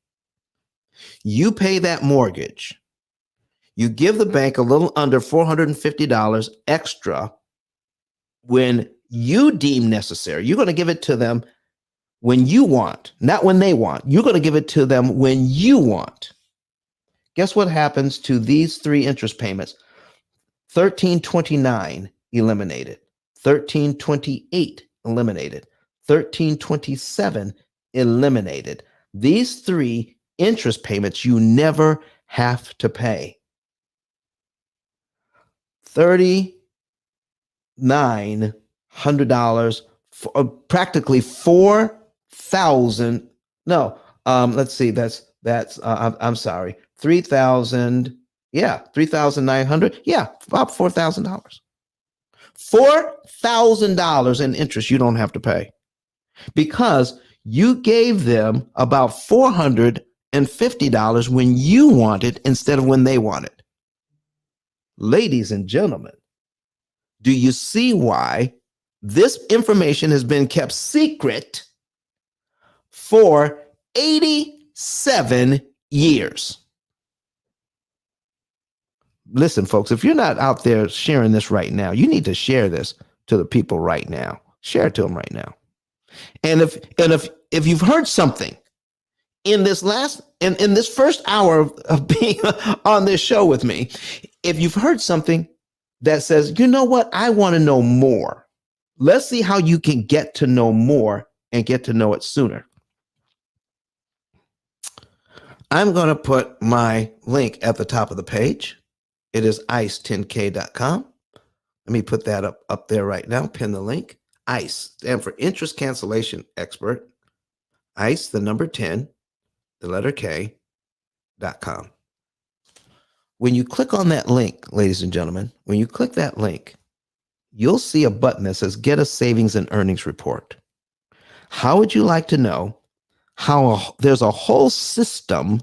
You pay that mortgage. You give the bank a little under $450 extra when you deem necessary. You're going to give it to them when you want, not when they want. You're going to give it to them when you want. Guess what happens to these 3 interest payments? 1329 eliminated, 1328 eliminated, 1327 eliminated. These 3 interest payments you never have to pay. $3,900 for practically 4,000. No, let's see. I'm sorry. 3,000. Yeah, 3,900. Yeah, about $4,000. $4,000 in interest you don't have to pay because you gave them about $450 when you want it instead of when they want it. Ladies and gentlemen, do you see why this information has been kept secret for 87 years? Listen, folks, if you're not out there sharing this right now, you need to share this to the people right now. Share it to them right now. And if you've heard something in this in this first hour of being on this show with me, if you've heard something that says, you know what, I want to know more, let's see how you can get to know more and get to know it sooner. I'm going to put my link at the top of the page. It is ice10k.com. Let me put that up there right now. Pin the link. ICE, stand for Interest Cancellation Expert. ICE, the number 10, the letter K.com. When you click on that link, ladies and gentlemen, when you click that link, you'll see a button that says Get a Savings and Earnings Report. How would you like to know how there's a whole system,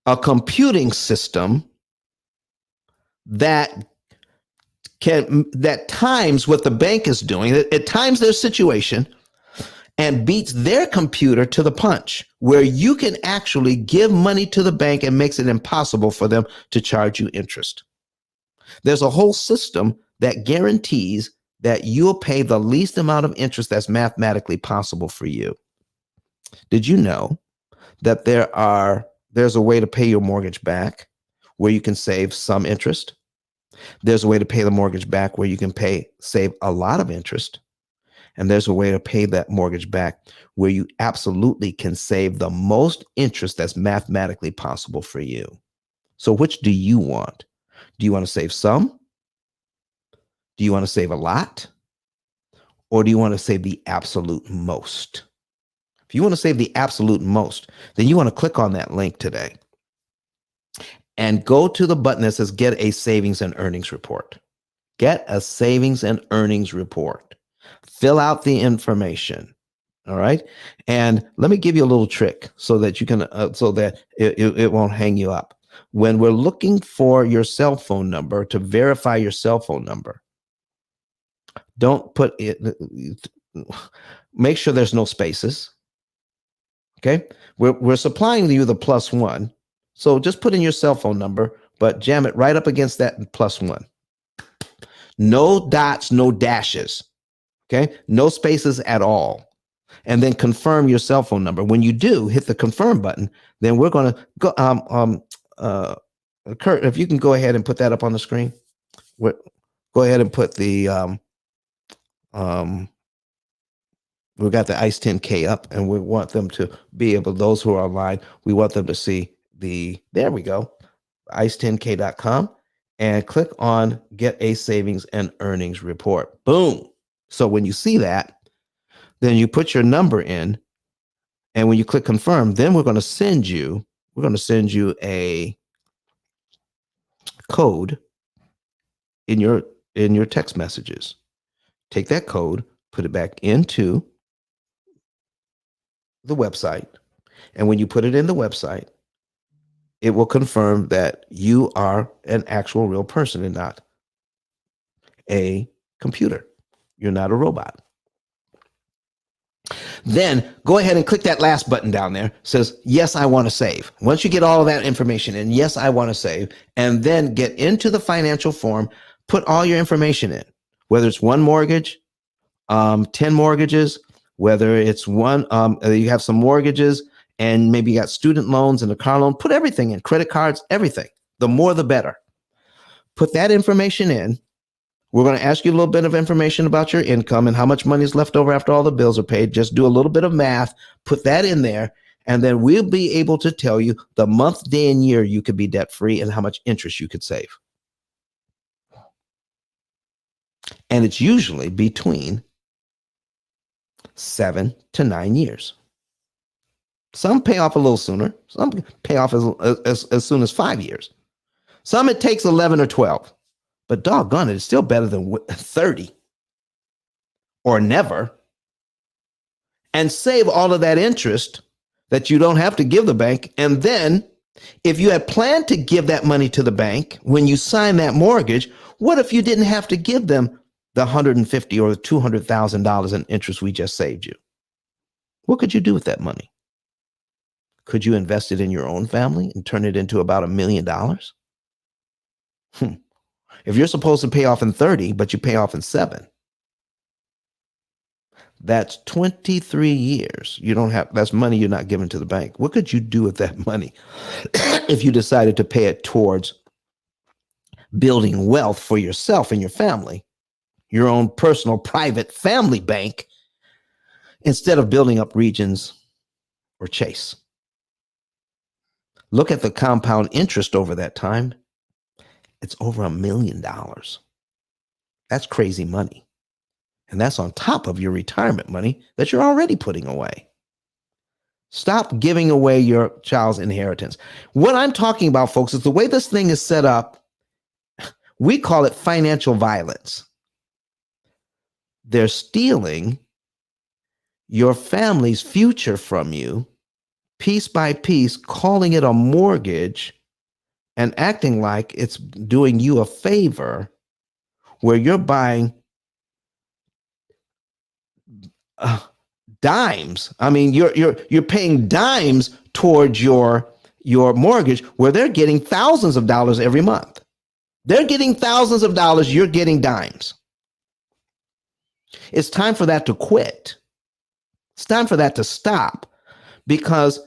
a computing system that times what the bank is doing, it times their situation and beats their computer to the punch, where you can actually give money to the bank and makes it impossible for them to charge you interest. There's a whole system that guarantees that you'll pay the least amount of interest that's mathematically possible for you. Did you know that there's a way to pay your mortgage back where you can save some interest? There's a way to pay the mortgage back where you can save a lot of interest. And there's a way to pay that mortgage back where you absolutely can save the most interest that's mathematically possible for you. So which do you want? Do you want to save some? Do you want to save a lot? Or do you want to save the absolute most? If you want to save the absolute most, then you want to click on that link today and go to the button that says Get a Savings and Earnings Report. Get a Savings and Earnings Report. Fill out the information. All right. And let me give you a little trick so that you can, so that it won't hang you up. When we're looking for your cell phone number to verify your cell phone number, don't put it, make sure there's no spaces. Okay. We're supplying you the +1. So just put in your cell phone number, but jam it right up against that +1. No dots, no dashes. Okay. No spaces at all. And then confirm your cell phone number. When you do hit the confirm button, then we're going to go Kurt, if you can go ahead and put that up on the screen. Go ahead and put the um, we got the ICE 10K up, and we want them to be able, those who are online, we want them to see there we go, ice10k.com, and click on Get a Savings and Earnings Report. Boom. So when you see that, then you put your number in, and when you click confirm, then we're going to send you a code in your text messages. Take that code, put it back into the website, and when you put it in the website, it will confirm that you are an actual real person and not a computer. You're not a robot. Then go ahead and click that last button down there. It says, yes, I want to save. Once you get all of that information in, yes, I want to save, and then get into the financial form, put all your information in, whether it's one mortgage, 10 mortgages, whether it's one, you have some mortgages and maybe you got student loans and a car loan, put everything in, credit cards, everything. The more, the better. Put that information in. We're going to ask you a little bit of information about your income and how much money is left over after all the bills are paid. Just do a little bit of math, put that in there, and then we'll be able to tell you the month, day, and year you could be debt free and how much interest you could save. And it's usually between 7 to 9 years. Some pay off a little sooner. Some pay off as soon as 5 years. Some it takes 11 or 12. But doggone it, it's still better than 30 or never. And save all of that interest that you don't have to give the bank. And then if you had planned to give that money to the bank when you sign that mortgage, what if you didn't have to give them the $150,000 or $200,000 in interest we just saved you? What could you do with that money? Could you invest it in your own family and turn it into about $1 million? If you're supposed to pay off in 30, but you pay off in 7, that's 23 years. That's money you're not giving to the bank. What could you do with that money if you decided to pay it towards building wealth for yourself and your family, your own personal private family bank, instead of building up Regions or Chase? Look at the compound interest over that time. It's over $1 million. That's crazy money. And that's on top of your retirement money that you're already putting away. Stop giving away your child's inheritance. What I'm talking about, folks, is the way this thing is set up. We call it financial violence. They're stealing your family's future from you piece by piece, calling it a mortgage and acting like it's doing you a favor, where you're buying dimes. I mean, you're paying dimes towards your mortgage, where they're getting thousands of dollars every month. They're getting thousands of dollars. You're getting dimes. It's time for that to quit. It's time for that to stop, because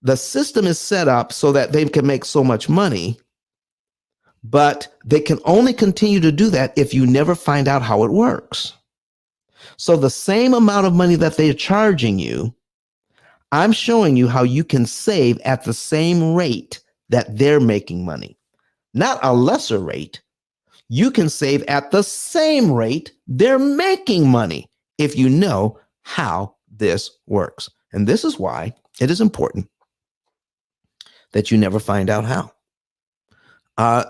the system is set up so that they can make so much money, but they can only continue to do that if you never find out how it works. So the same amount of money that they're charging you, I'm showing you how you can save at the same rate that they're making money, not a lesser rate. You can save at the same rate they're making money if you know how this works. And this is why it is important that you never find out how.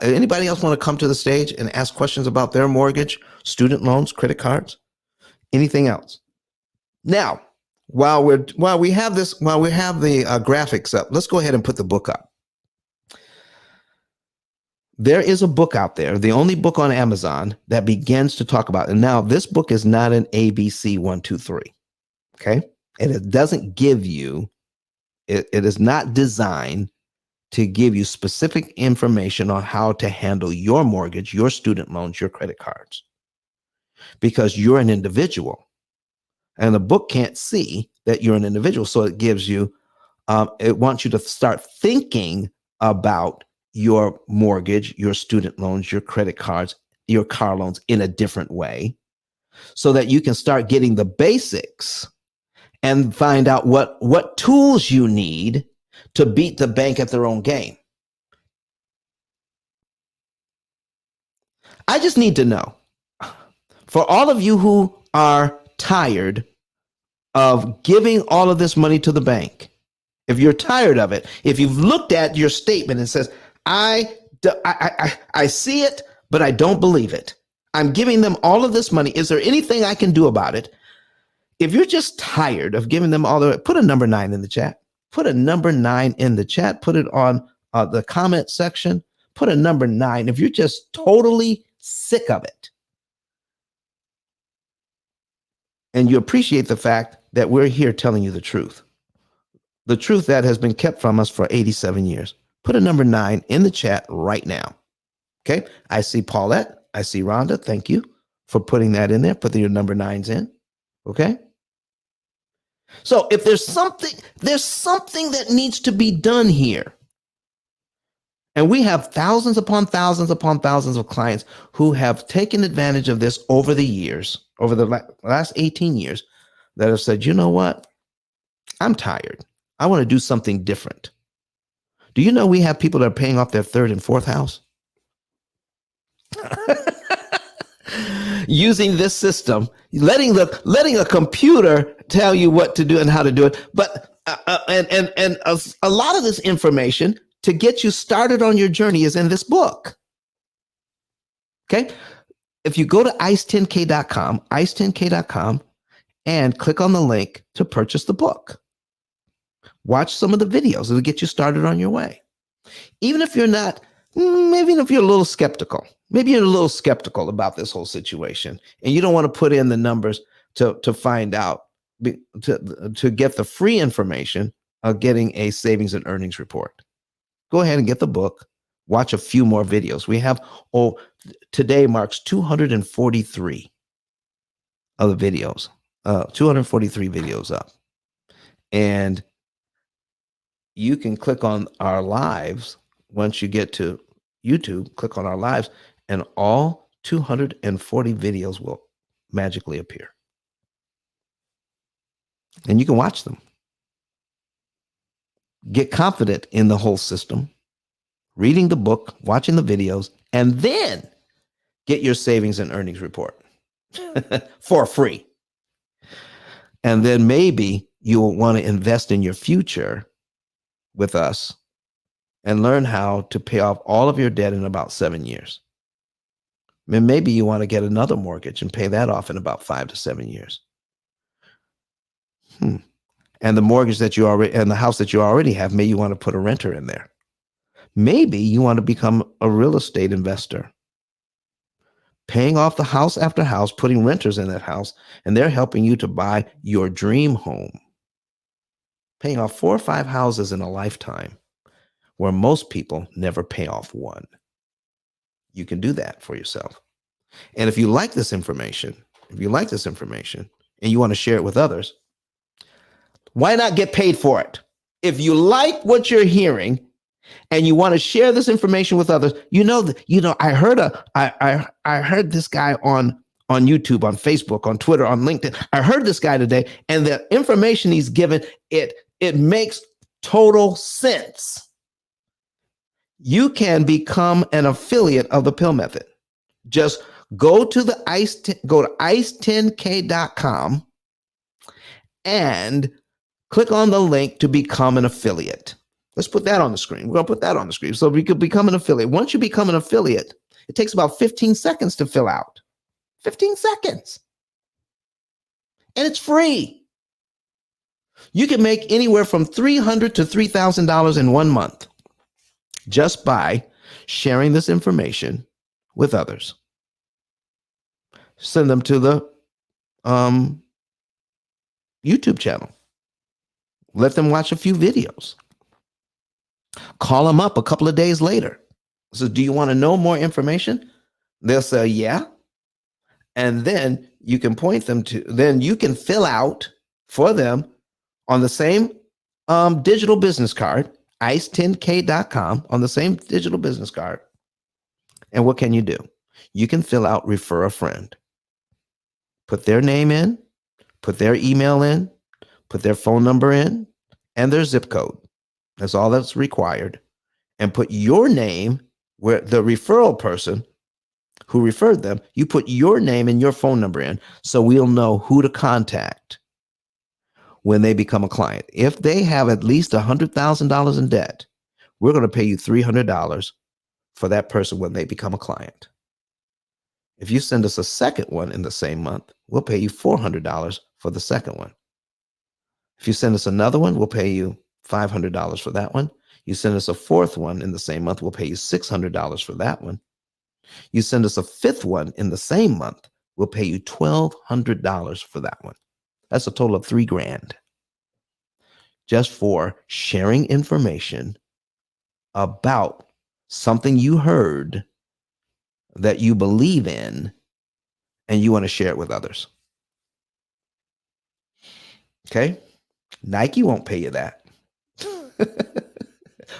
Anybody else want to come to the stage and ask questions about their mortgage, student loans, credit cards, anything else? Now, while we have the graphics up, let's go ahead and put the book up. There is a book out there, the only book on Amazon that begins to talk about it. And now this book is not an ABC 123. Okay. And it doesn't give you, it is not designed to give you specific information on how to handle your mortgage, your student loans, your credit cards, because you're an individual and the book can't see that you're an individual. So it gives you, it wants you to start thinking about your mortgage, your student loans, your credit cards, your car loans in a different way so that you can start getting the basics and find out what tools you need to beat the bank at their own game. I just need to know, for all of you who are tired of giving all of this money to the bank, if you're tired of it, if you've looked at your statement and says, I see it, but I don't believe it. I'm giving them all of this money. Is there anything I can do about it? If you're just tired of giving them all the, put a number 9 in the chat. Put a number 9 in the chat. Put it on the comment section. Put a number 9 if you're just totally sick of it. And you appreciate the fact that we're here telling you the truth that has been kept from us for 87 years. Put a number 9 in the chat right now. Okay. I see Paulette. I see Rhonda. Thank you for putting that in there, putting your number 9s in. Okay. So if there's something that needs to be done here. And we have thousands upon thousands upon thousands of clients who have taken advantage of this over the years, over the last 18 years, that have said, you know what? I'm tired. I want to do something different. Do you know we have people that are paying off their third and fourth house? Using this system, letting a computer tell you what to do and how to do it. But a lot of this information to get you started on your journey is in this book. Okay. If you go to ice10k.com, and click on the link to purchase the book, watch some of the videos. It'll get you started on your way. Even if you're not, maybe if you're a little skeptical, about this whole situation and you don't want to put in the numbers to find out, to get the free information of getting a savings and earnings report. Go ahead and get the book, watch a few more videos. We have, today marks 243 of the videos, 243 videos up. And you can click on our lives. Once you get to YouTube, click on our lives and all 240 videos will magically appear. And you can watch them. Get confident in the whole system, reading the book, watching the videos, and then get your savings and earnings report for free. And then maybe you'll want to invest in your future with us and learn how to pay off all of your debt in about 7 years. And maybe you want to get another mortgage and pay that off in about 5 to 7 years. And the mortgage that you already, and the house that you already have, maybe you want to put a renter in there. Maybe you want to become a real estate investor, paying off the house after house, putting renters in that house, and they're helping you to buy your dream home, paying off 4 or 5 houses in a lifetime, where most people never pay off one. You can do that for yourself. And if you like this information, and you want to share it with others, why not get paid for it? If you like what you're hearing and you want to share this information with others, I heard this guy on YouTube, on Facebook, on Twitter, on LinkedIn. I heard this guy today, and the information he's given, it makes total sense. You can become an affiliate of the P.I.L. method. Just go to ice10k.com and click on the link to become an affiliate. Let's put that on the screen. We're going to put that on the screen so we could become an affiliate. Once you become an affiliate, it takes about 15 seconds to fill out. 15 seconds. And it's free. You can make anywhere from $300 to $3,000 in 1 month just by sharing this information with others. Send them to the YouTube channel. Let them watch a few videos. Call them up a couple of days later. So, do you want to know more information? They'll say, yeah. And then you can you can fill out for them on the same digital business card ice10k.com on the same digital business card. And what can you do? You can fill out refer a friend. Put their name in, put their email in, put their phone number in, and their zip code. That's all that's required. And put your name where the referral person who referred them, you put your name and your phone number in so we'll know who to contact when they become a client. If they have at least $100,000 in debt, we're going to pay you $300 for that person when they become a client. If you send us a second one in the same month, we'll pay you $400 for the second one. If you send us another one, we'll pay you $500 for that one. You send us a fourth one in the same month, we'll pay you $600 for that one. You send us a fifth one in the same month, we'll pay you $1,200 for that one. That's a total of $3,000 just for sharing information about something you heard that you believe in and you want to share it with others. Okay? Nike won't pay you that.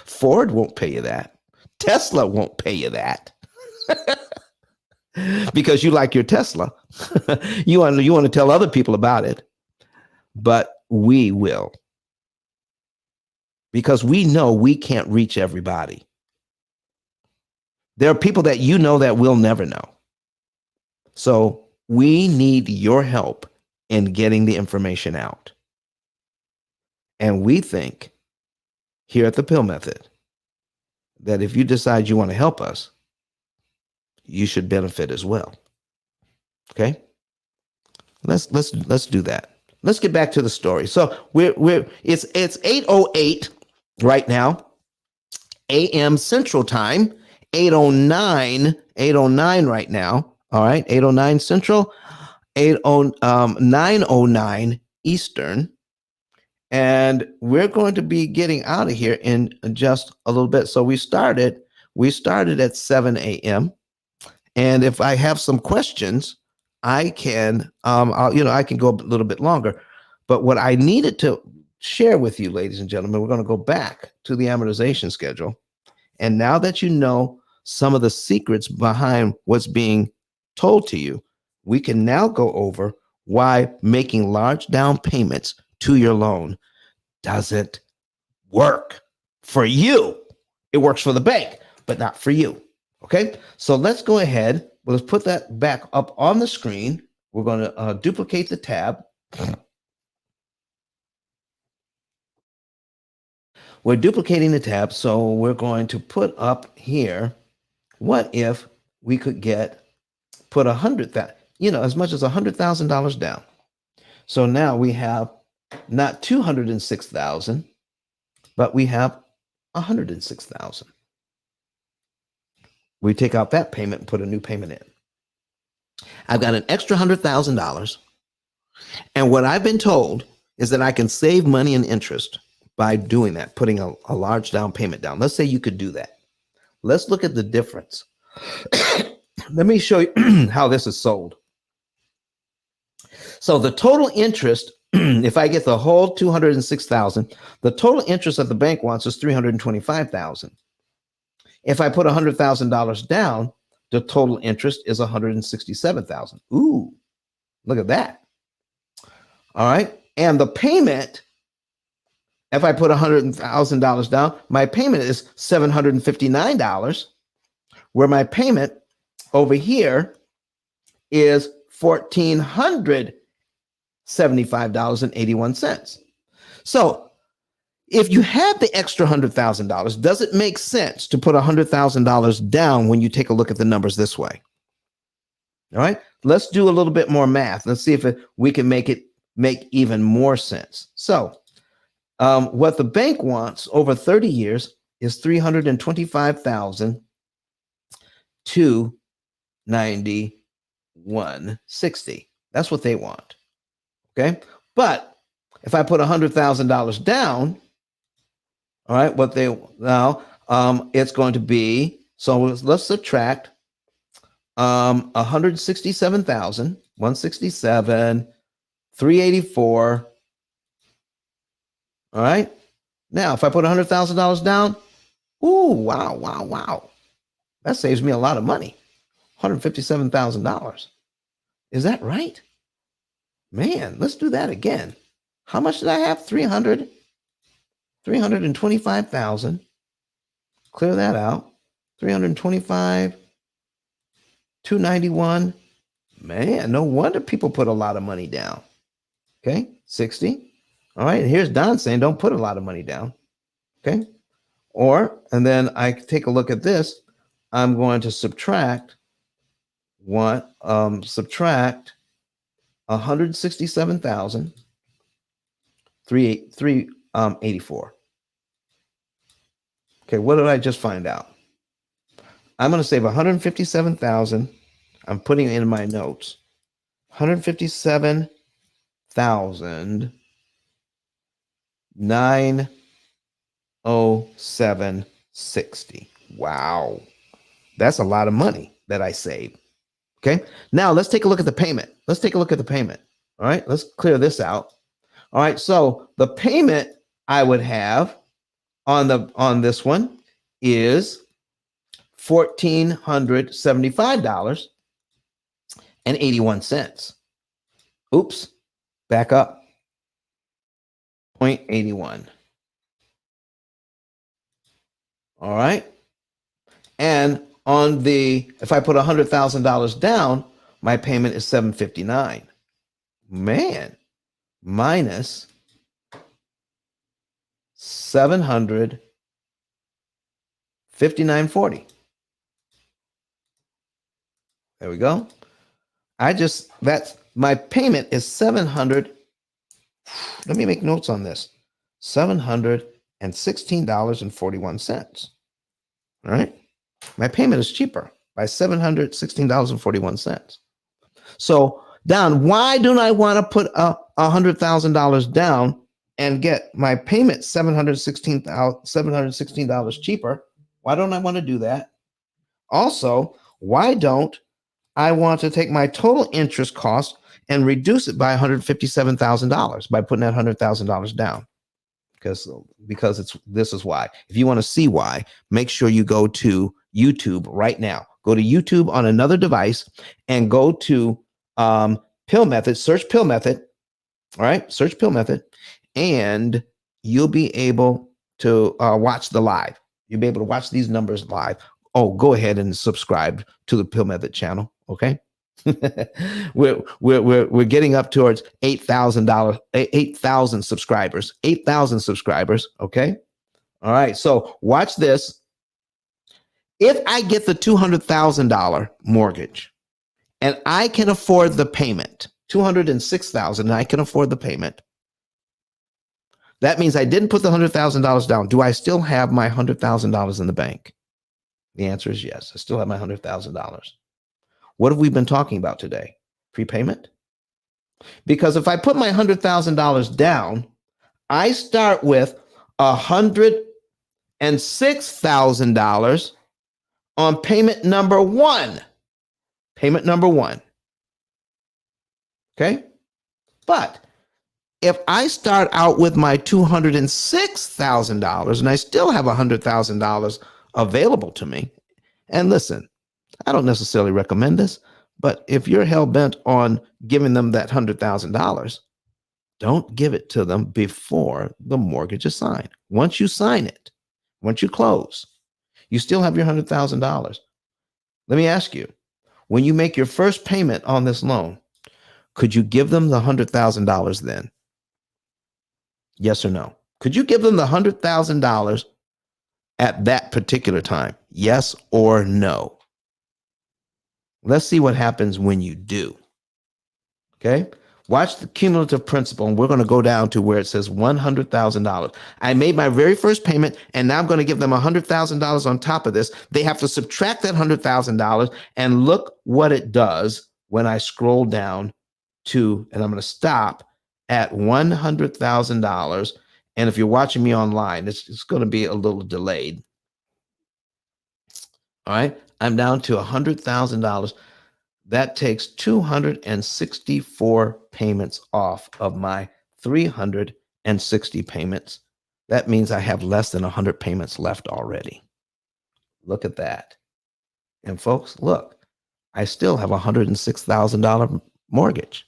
Ford won't pay you that. Tesla won't pay you that. Because you like your Tesla. you want to tell other people about it. But we will. Because we know we can't reach everybody. There are people that you know that we'll never know. So we need your help in getting the information out. And we think here at the P.I.L. Method that if you decide you want to help us, you should benefit as well. Okay? Let's do that. Let's get back to the story. So it's 8:08 right now, a.m. Central Time, 8:09 right now. All right, 8:09 Central, 9:09 Eastern. And we're going to be getting out of here in just a little bit. So we started at 7 a.m. And if I have some questions, I can I can go a little bit longer. But what I needed to share with you, ladies and gentlemen, we're going to go back to the amortization schedule. And now that you know some of the secrets behind what's being told to you, we can now go over why making large down payments to your loan doesn't work for you. It works for the bank, but not for you. Okay, so let's go ahead. Let's put that back up on the screen. We're going to duplicate the tab. We're duplicating the tab, so we're going to put up here, what if we could put 100,000, as much as $100,000 down. So now we have not 206,000, but we have 106,000. We take out that payment and put a new payment in. I've got an extra $100,000. And what I've been told is that I can save money and interest by doing that, putting a large down payment down. Let's say you could do that. Let's look at the difference. Let me show you how this is sold. So the total interest, if I get the whole 206,000, the total interest that the bank wants is 325,000. If I put $100,000 down, the total interest is 167,000. Ooh, look at that. All right. And the payment, if I put $100,000 down, my payment is $759, where my payment over here is $1,475.81. So if you have the extra $100,000, does it make sense to put $100,000 down when you take a look at the numbers this way? All right, let's do a little bit more math. Let's see if we can make even more sense. So what the bank wants over 30 years is $325,291.60. That's what they want. Okay, but if I put $100,000 down, all right, what they now it's going to be, so let's subtract 167,000, 167, 384. All right, Now, if I put $100,000 down, ooh, wow, wow, wow. That saves me a lot of money. $157,000. Is that right? Man, let's do that again. How much did I have? 325,000. Clear that out. 325, 291. Man, no wonder people put a lot of money down. Okay, 60. All right, and here's Don saying don't put a lot of money down. Okay, and then I take a look at this. I'm going to subtract 167,384. Okay, what did I just find out? I'm going to save 157,000. I'm putting it in my notes. 157,907.60. Wow. That's a lot of money that I saved. Okay. Now let's take a look at the payment. All right. Let's clear this out. All right. So the payment I would have on this one is $1,475.81. Oops. Back up. 0.81. All right. And if I put $100,000 down, my payment is $759. Man, minus $759.40. There we go. That's my payment is 700. Let me make notes on this. $716.41. All right. My payment is cheaper by $716.41. So, Don, why don't I want to put $100,000 down and get my payment $716 cheaper? Why don't I want to do that? Also, why don't I want to take my total interest cost and reduce it by $157,000 by putting that $100,000 down? Because this is why. If you want to see why, make sure you go to YouTube right now. Go to YouTube on another device and go to P.I.L.L method. Search P.I.L.L method. All right, search P.I.L.L method, and you'll be able to watch the live. You'll be able to watch these numbers live. Oh, go ahead and subscribe to the P.I.L.L method channel. Okay. we're getting up towards $8,000 subscribers. 8,000 subscribers. Okay. All right. So watch this. If I get the $200,000 mortgage and I can afford the payment, $206,000, and I can afford the payment. That means I didn't put the $100,000 down. Do I still have my $100,000 in the bank? The answer is yes. I still have my $100,000. What have we been talking about today? Prepayment? Because if I put my $100,000 down, I start with $106,000 on payment number one. Payment number one. Okay? But if I start out with my $206,000 and I still have $100,000 available to me, and listen, I don't necessarily recommend this, but if you're hell bent on giving them that $100,000, don't give it to them before the mortgage is signed. Once you sign it, once you close, you still have your $100,000. Let me ask you, when you make your first payment on this loan, could you give them the $100,000 then? Yes or no? Could you give them the $100,000 at that particular time? Yes or no? Let's see what happens when you do. Okay? Watch the cumulative principal, and we're going to go down to where it says $100,000. I made my very first payment, and now I'm going to give them $100,000 on top of this. They have to subtract that $100,000, and look what it does when I scroll down to, and I'm going to stop at $100,000. And if you're watching me online, it's going to be a little delayed. All right. I'm down to $100,000. That takes 264 payments off of my 360 payments. That means I have less than 100 payments left already. Look at that. And folks, look, I still have a $106,000 mortgage.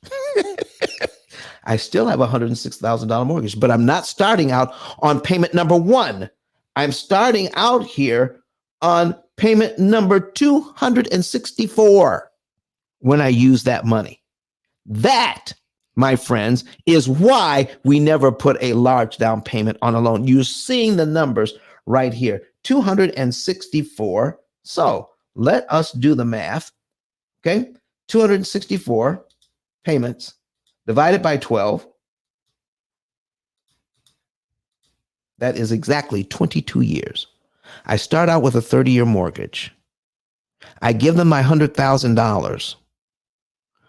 I still have a $106,000 mortgage, but I'm not starting out on payment number one. I'm starting out here on payment number 264 when I use that money. That, my friends, is why we never put a large down payment on a loan. You're seeing the numbers right here, 264. So let us do the math. Okay, 264 payments divided by 12. That is exactly 22 years. I start out with a 30-year mortgage. I give them my $100,000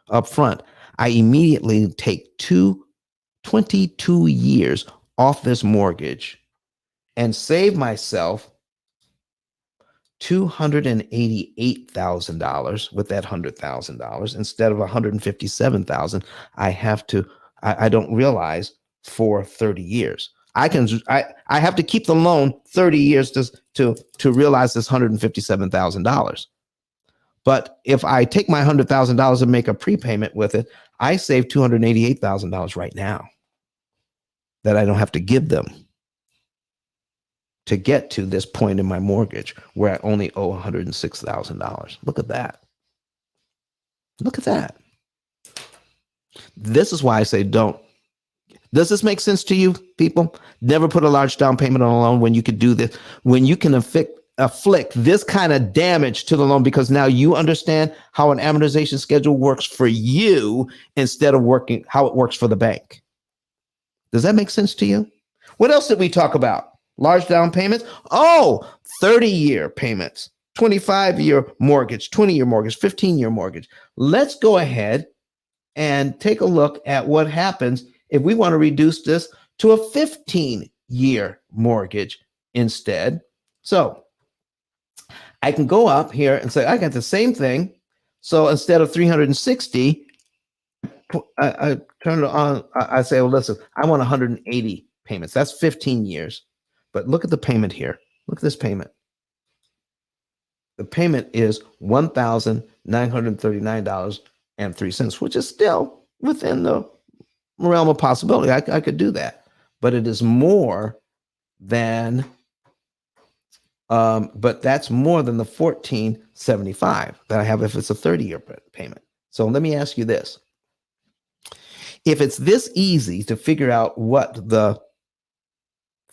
up front. I immediately take 22 years off this mortgage and save myself $288,000 with that $100,000 instead of $157,000 I don't realize for 30 years. I have to keep the loan 30 years to realize this $157,000. But if I take my $100,000 and make a prepayment with it, I save $288,000 right now that I don't have to give them to get to this point in my mortgage where I only owe $106,000. Look at that. Look at that. This is why I say don't. Does this make sense to you, people? Never put a large down payment on a loan when you could do this, when you can afflict this kind of damage to the loan, because now you understand how an amortization schedule works for you instead of working how it works for the bank. Does that make sense to you? What else did we talk about? Large down payments? Oh, 30-year payments, 25-year mortgage, 20-year mortgage, 15-year mortgage. Let's go ahead and take a look at what happens if we want to reduce this to a 15-year mortgage instead. So I can go up here and say, I got the same thing. So instead of 360, I turn it on. I say, well, listen, I want 180 payments. That's 15 years. But look at the payment here. Look at this payment. The payment is $1,939.03, which is still within the realm of possibility. I could do that, but it is more than, but that's more than the 1475 that I have if it's a 30-year payment. So let me ask you this. If it's this easy to figure out what the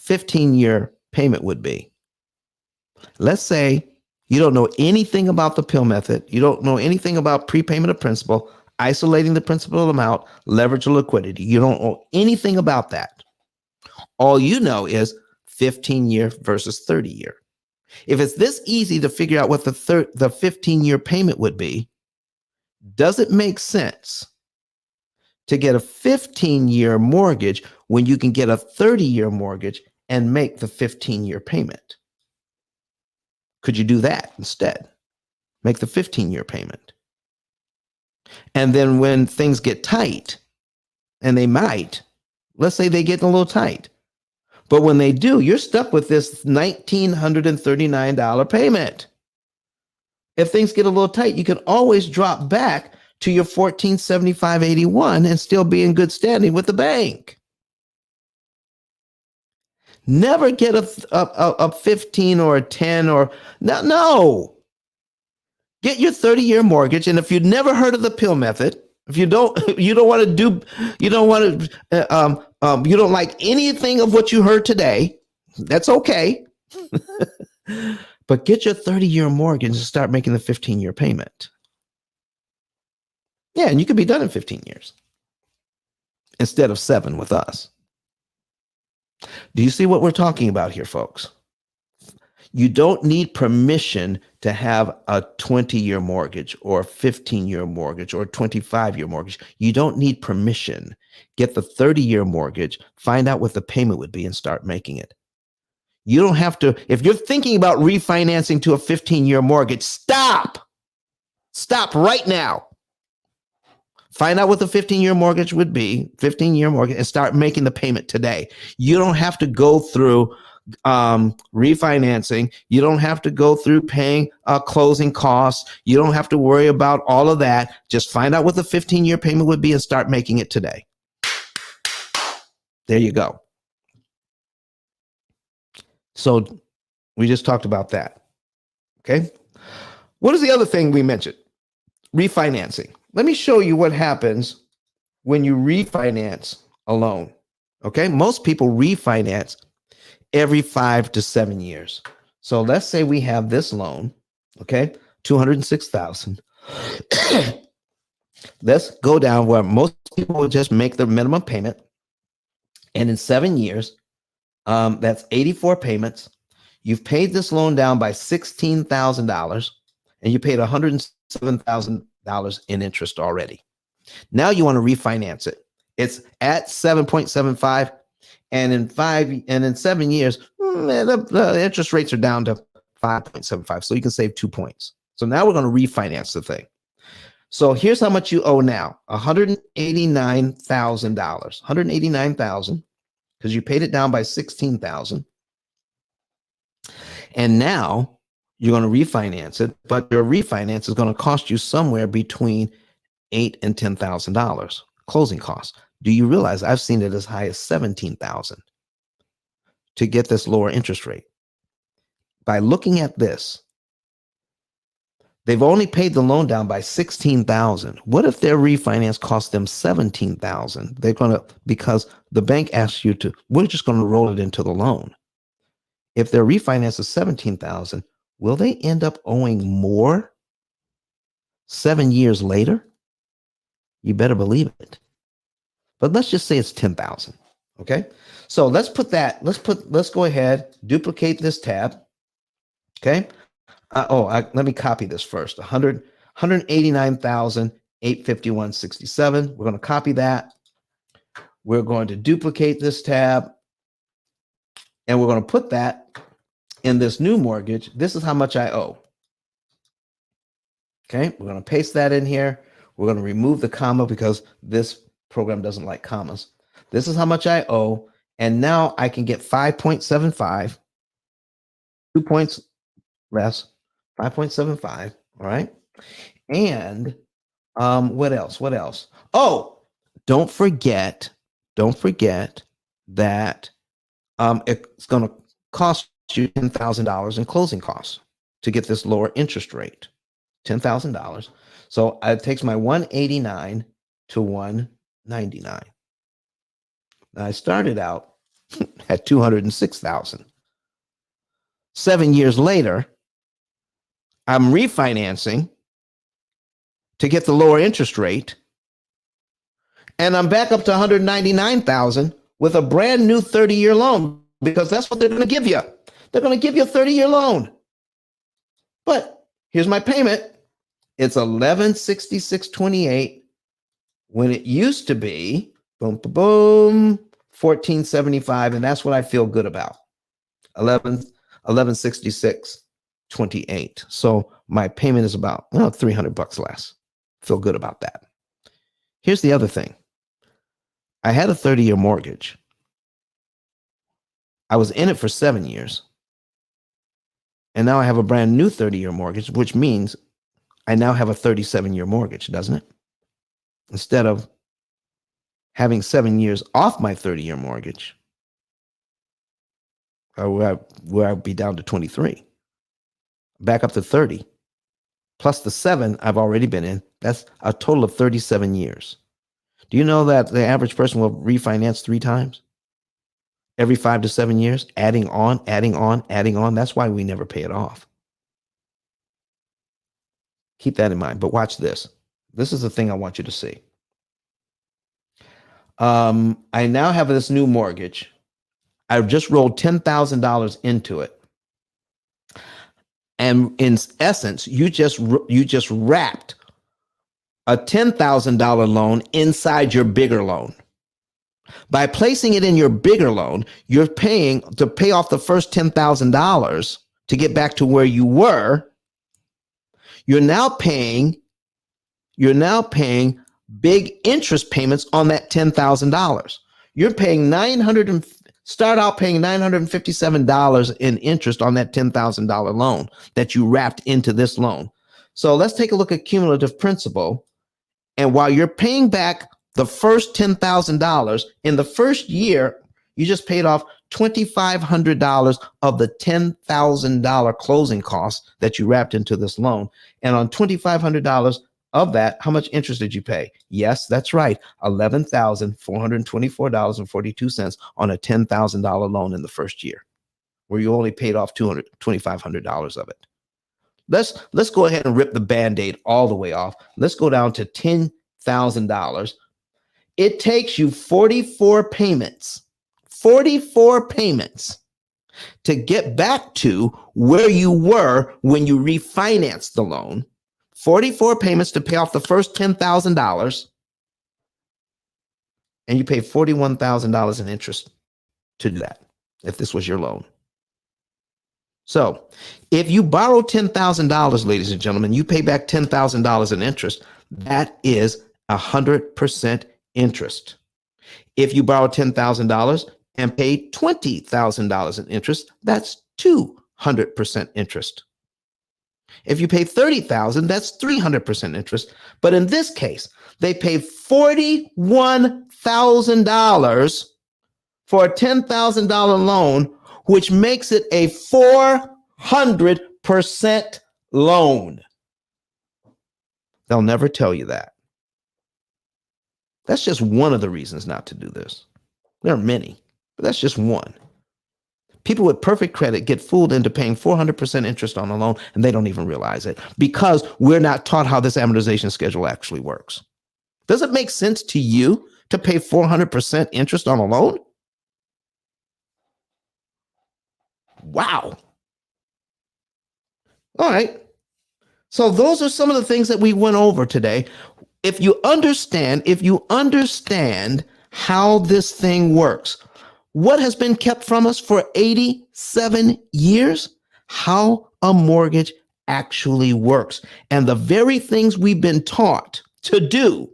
15-year payment would be, let's say you don't know anything about the P.I.L.L method. You don't know anything about prepayment of principal, isolating the principal amount, leverage or liquidity. You don't know anything about that. All you know is 15-year versus 30-year. If it's this easy to figure out what the 15-year payment would be, does it make sense to get a 15-year mortgage when you can get a 30-year mortgage and make the 15-year payment? Could you do that instead? Make the 15-year payment. And then when things get tight, and they might, let's say they get a little tight, but when they do, you're stuck with this $1,939 payment. If things get a little tight, you can always drop back to your $1,475.81 and still be in good standing with the bank. Never get a 15 or a 10 or no. Get your 30-year mortgage, and if you've never heard of the P.I.L.L method, if you don't like anything of what you heard today, that's okay. But get your 30-year mortgage and start making the 15-year payment. Yeah, and you could be done in 15 years instead of 7 with us. Do you see what we're talking about here, folks? You don't need permission to have a 20-year mortgage or a 15-year mortgage or a 25-year mortgage. You don't need permission. Get the 30-year mortgage, find out what the payment would be, and start making it. You don't have to, if you're thinking about refinancing to a 15-year mortgage, stop. Stop right now. Find out what the 15-year mortgage would be, 15-year mortgage, and start making the payment today. You don't have to go through refinancing. You don't have to go through paying closing costs. You don't have to worry about all of that. Just find out what the 15-year payment would be and start making it today. There you go. So we just talked about that. Okay. What is the other thing we mentioned? Refinancing. Let me show you what happens when you refinance a loan. Okay. Most people refinance every 5 to 7 years. So let's say we have this loan, okay, $206,000. Let's go down where most people would just make their minimum payment. And in 7 years, that's 84 payments. You've paid this loan down by $16,000 and you paid $107,000 in interest already. Now you want to refinance it. It's at 7.75. And in 7 years, the interest rates are down to 5.75. So you can save 2 points. So now we're going to refinance the thing. So here's how much you owe now: $189,000. $189,000 because you paid it down by $16,000. And now you're going to refinance it, but your refinance is going to cost you somewhere between $8,000 and $10,000 closing costs. Do you realize I've seen it as high as $17,000 to get this lower interest rate? By looking at this, they've only paid the loan down by $16,000. What if their refinance cost them $17,000? They're going to, because the bank asks you to, we're just going to roll it into the loan. If their refinance is $17,000, will they end up owing more 7 years later? You better believe it. But let's just say it's $10,000. Okay. So let's go ahead, duplicate this tab. Okay. Let me copy this first. 189,851.67. We're going to copy that. We're going to duplicate this tab and we're going to put that in this new mortgage. This is how much I owe. Okay. We're going to paste that in here. We're going to remove the comma because this program doesn't like commas. This is how much I owe. And now I can get 5.75, 2 points less, 5.75. All right. And what else? What else? Oh, don't forget that it's going to cost you $10,000 in closing costs to get this lower interest rate. $10,000. So it takes my 189 to 199. Now I started out at 206,000. 7 years later, I'm refinancing to get the lower interest rate, and I'm back up to 199,000 with a brand new 30-year loan because that's what they're going to give you. They're going to give you a 30-year loan. But here's my payment. It's $1,166.28 when it used to be boom, boom, boom, $1,475, and that's what I feel good about. $1,166.28. So my payment is about $300 less. Feel good about that. Here's the other thing. I had a 30-year mortgage. I was in it for 7 years. And now I have a brand new 30-year mortgage, which means I now have a 37-year mortgage, doesn't it? Instead of having 7 years off my 30-year mortgage, where I'd be down to 23, back up to 30, plus the 7 I've already been in. That's a total of 37 years. Do you know that the average person will refinance 3 times? Every 5 to 7 years, adding on, adding on, adding on. That's why we never pay it off. Keep that in mind. But watch this. This is the thing I want you to see. I now have this new mortgage. I've just rolled $10,000 into it. And in essence, you just wrapped a $10,000 loan inside your bigger loan. By placing it in your bigger loan, you're paying to pay off the first $10,000 to get back to where you were. You're now paying big interest payments on that $10,000. You're paying start out paying $957 in interest on that $10,000 loan that you wrapped into this loan. So let's take a look at cumulative principal. And while you're paying back the first $10,000 in the first year, you just paid off $2,500 of the $10,000 closing costs that you wrapped into this loan. And on $2,500 of that, how much interest did you pay? Yes, that's right. $11,424.42 on a $10,000 loan in the first year, where you only paid off $2,500 of it. Let's go ahead and rip the Band-Aid all the way off. Let's go down to $10,000. It takes you 44 payments to get back to where you were when you refinanced the loan. 44 payments to pay off the first $10,000, and you pay $41,000 in interest to do that if this was your loan. So if you borrow $10,000, ladies and gentlemen, you pay back $10,000 in interest. That is 100% interest. If you borrow $10,000 and pay $20,000 in interest, that's 200% interest. If you pay $30,000, that's 300% interest. But in this case, they pay $41,000 for a $10,000 loan, which makes it a 400% loan. They'll never tell you that. That's just one of the reasons not to do this. There are many, but that's just one. People with perfect credit get fooled into paying 400% interest on a loan, and they don't even realize it because we're not taught how this amortization schedule actually works. Does it make sense to you to pay 400% interest on a loan? Wow. All right. So those are some of the things that we went over today. If you understand how this thing works, what has been kept from us for 87 years? How a mortgage actually works. And the very things we've been taught to do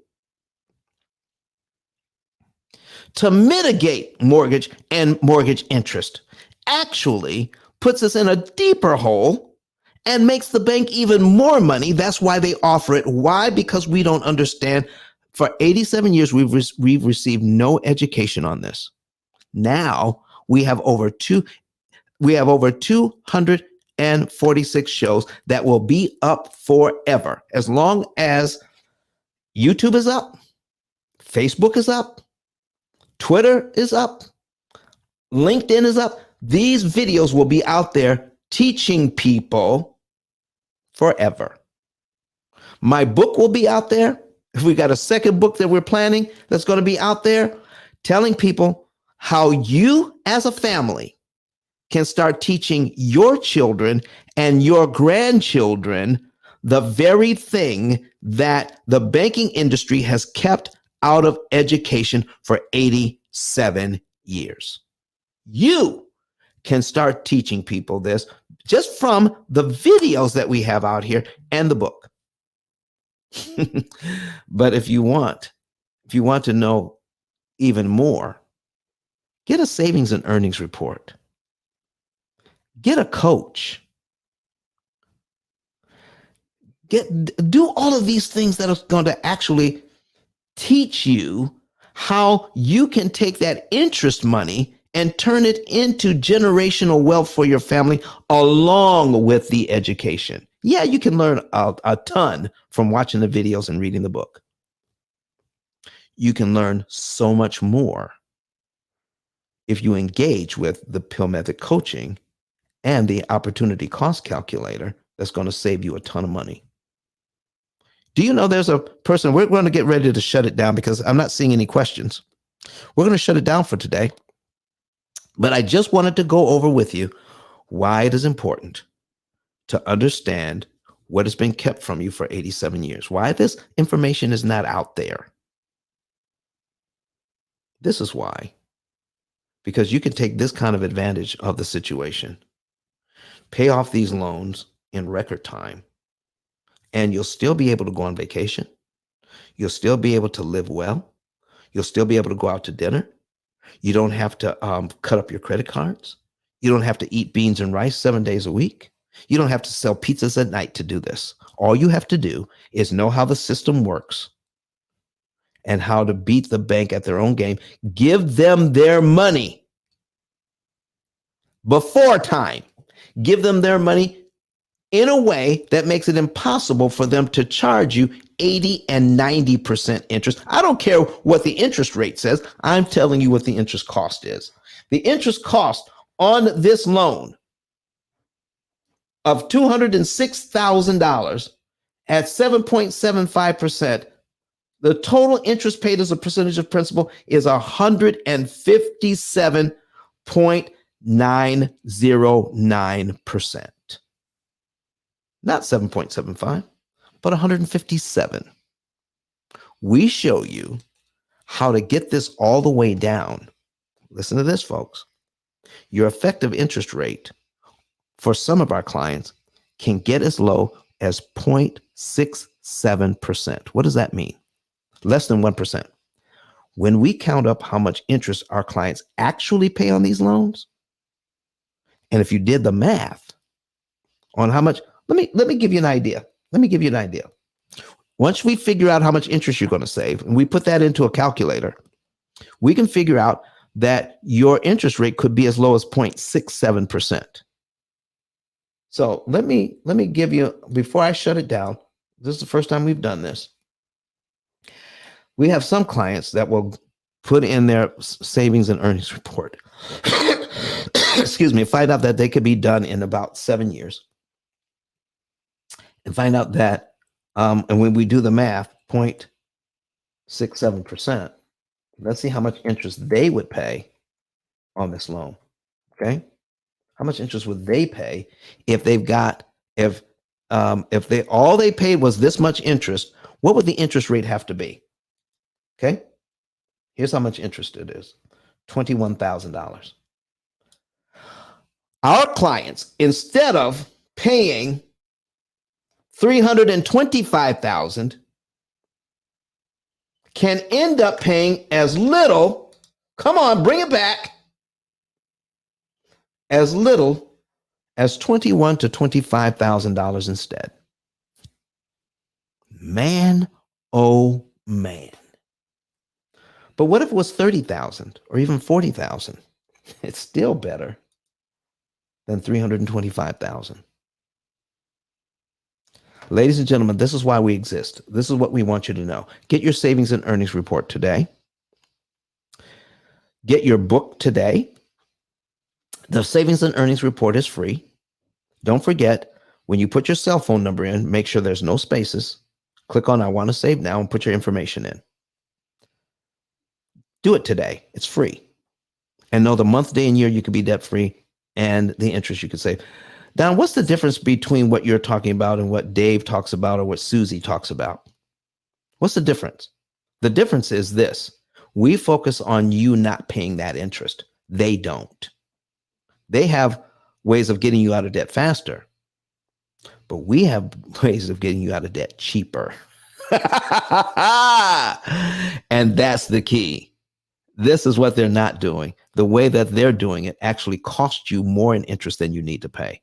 to mitigate mortgage and mortgage interest actually puts us in a deeper hole and makes the bank even more money. That's why they offer it. Why? Because we don't understand. For 87 years, we've received no education on this. Now we have over 246 shows that will be up forever. As long as YouTube is up, Facebook is up, Twitter is up, LinkedIn is up. These videos will be out there teaching people forever. My book will be out there. If we got a second book that we're planning that's going to be out there, telling people how you as a family can start teaching your children and your grandchildren the very thing that the banking industry has kept out of education for 87 years. You can start teaching people this just from the videos that we have out here and the book. But if you want to know even more, get a savings and earnings report. Get a coach. Do all of these things that are going to actually teach you how you can take that interest money and turn it into generational wealth for your family along with the education. Yeah, you can learn a ton from watching the videos and reading the book. You can learn so much more if you engage with the P.I.L.L method coaching and the opportunity cost calculator that's going to save you a ton of money. Do you know there's a person, we're going to get ready to shut it down because I'm not seeing any questions. We're going to shut it down for today. But I just wanted to go over with you why it is important to understand what has been kept from you for 87 years, why this information is not out there. This is why. Because you can take this kind of advantage of the situation, pay off these loans in record time, and you'll still be able to go on vacation. You'll still be able to live well. You'll still be able to go out to dinner. You don't have to cut up your credit cards. You don't have to eat beans and rice 7 days a week. You don't have to sell pizzas at night to do this. All you have to do is know how the system works and how to beat the bank at their own game. Give them their money before time. Give them their money in a way that makes it impossible for them to charge you 80 and 90% interest. I don't care what the interest rate says. I'm telling you what the interest cost is. The interest cost on this loan of $206,000 at 7.75%, the total interest paid as a percentage of principal is 157.909%. Not 7.75, but 157. We show you how to get this all the way down. Listen to this, folks. Your effective interest rate for some of our clients can get as low as 0.67%. What does that mean? Less than 1%. When we count up how much interest our clients actually pay on these loans, and if you did the math on how much, let me give you an idea. Once we figure out how much interest you're going to save, and we put that into a calculator, we can figure out that your interest rate could be as low as 0.67%. So let me give you, before I shut it down, this is the first time we've done this. We have some clients that will put in their savings and earnings report. Excuse me, find out that they could be done in about 7 years. And find out that, and when we do the math, 0.67%, let's see how much interest they would pay on this loan. Okay. How much interest would they pay if they've got, if they, all they paid was this much interest, what would the interest rate have to be? Okay. Here's how much interest it is. $21,000. Our clients, instead of paying $325,000, can end up paying as little, come on, bring it back, as little as $21,000 to $25,000 instead. Man, oh man. But what if it was 30,000 or even 40,000? It's still better than 325,000. Ladies and gentlemen, this is why we exist. This is what we want you to know. Get your savings and earnings report today. Get your book today. The savings and earnings report is free. Don't forget, when you put your cell phone number in, make sure there's no spaces. Click on I want to save now and put your information in. Do it today. It's free. And know the month, day, and year you could be debt free and the interest you could save. Don, what's the difference between what you're talking about and what Dave talks about or what Susie talks about? What's the difference? The difference is this. We focus on you not paying that interest. They don't. They have ways of getting you out of debt faster, but we have ways of getting you out of debt cheaper. And that's the key. This is what they're not doing. The way that they're doing it actually costs you more in interest than you need to pay.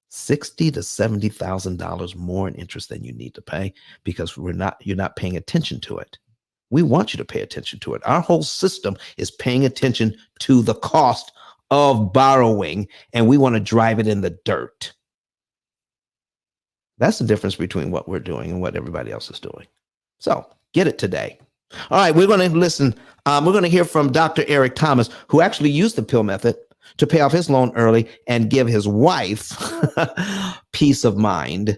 $60,000 to $70,000 more in interest than you need to pay because you're not paying attention to it. We want you to pay attention to it. Our whole system is paying attention to the cost of borrowing, and we want to drive it in the dirt. That's the difference between what we're doing and what everybody else is doing. So get it today. All right, we're going to listen. We're going to hear from Dr. Eric Thomas, who actually used the P.I.L.L method to pay off his loan early and give his wife peace of mind.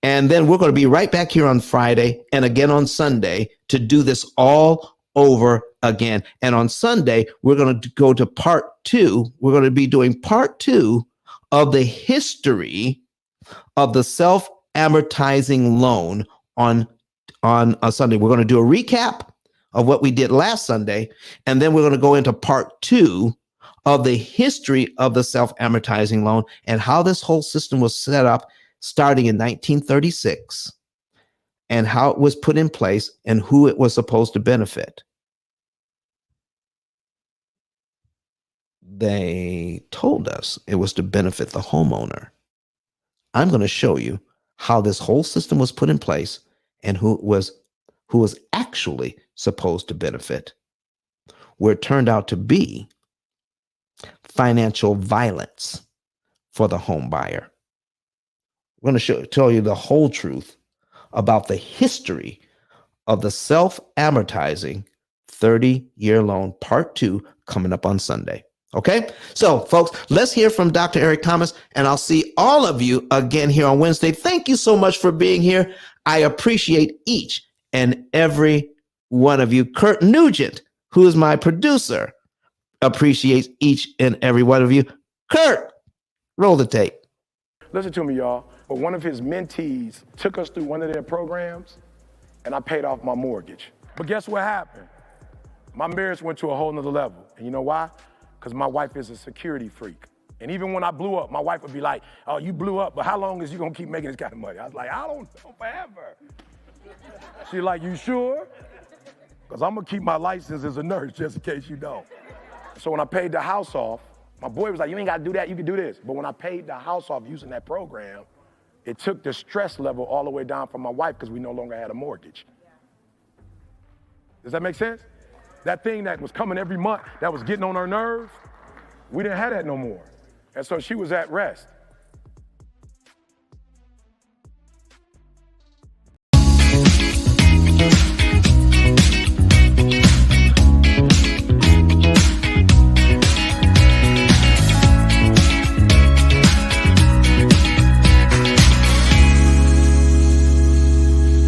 And then we're going to be right back here on Friday and again on Sunday to do this all over again. And on Sunday, we're going to go to part 2. We're going to be doing part 2 of the history of the self-amortizing loan on a Sunday. We're going to do a recap of what we did last Sunday, and then we're going to go into part 2 of the history of the self-amortizing loan and how this whole system was set up starting in 1936 and how it was put in place and who it was supposed to benefit. They told us it was to benefit the homeowner. I'm going to show you how this whole system was put in place and who was actually supposed to benefit, where it turned out to be financial violence for the home buyer. We're going to tell you the whole truth about the history of the self-amortizing 30-year loan, part 2, coming up on Sunday. Okay, so folks, let's hear from Dr. Eric Thomas, and I'll see all of you again here on Wednesday. Thank you so much for being here. I appreciate each and every one of you. Kurt Nugent, who is my producer, appreciates each and every one of you. Kurt, roll the tape. Listen to me, y'all. But one of his mentees took us through one of their programs, and I paid off my mortgage. But guess what happened? My marriage went to a whole nother level. And you know why? Because my wife is a security freak. And even when I blew up, my wife would be like, oh, you blew up, but how long is you gonna keep making this kind of money? I was like, I don't know, forever. She's like, you sure? Because I'm gonna keep my license as a nurse just in case you don't. So when I paid the house off, my boy was like, you ain't gotta do that, you can do this. But when I paid the house off using that program, it took the stress level all the way down for my wife because we no longer had a mortgage. Does that make sense? That thing that was coming every month, that was getting on her nerves, we didn't have that no more. And so she was at rest.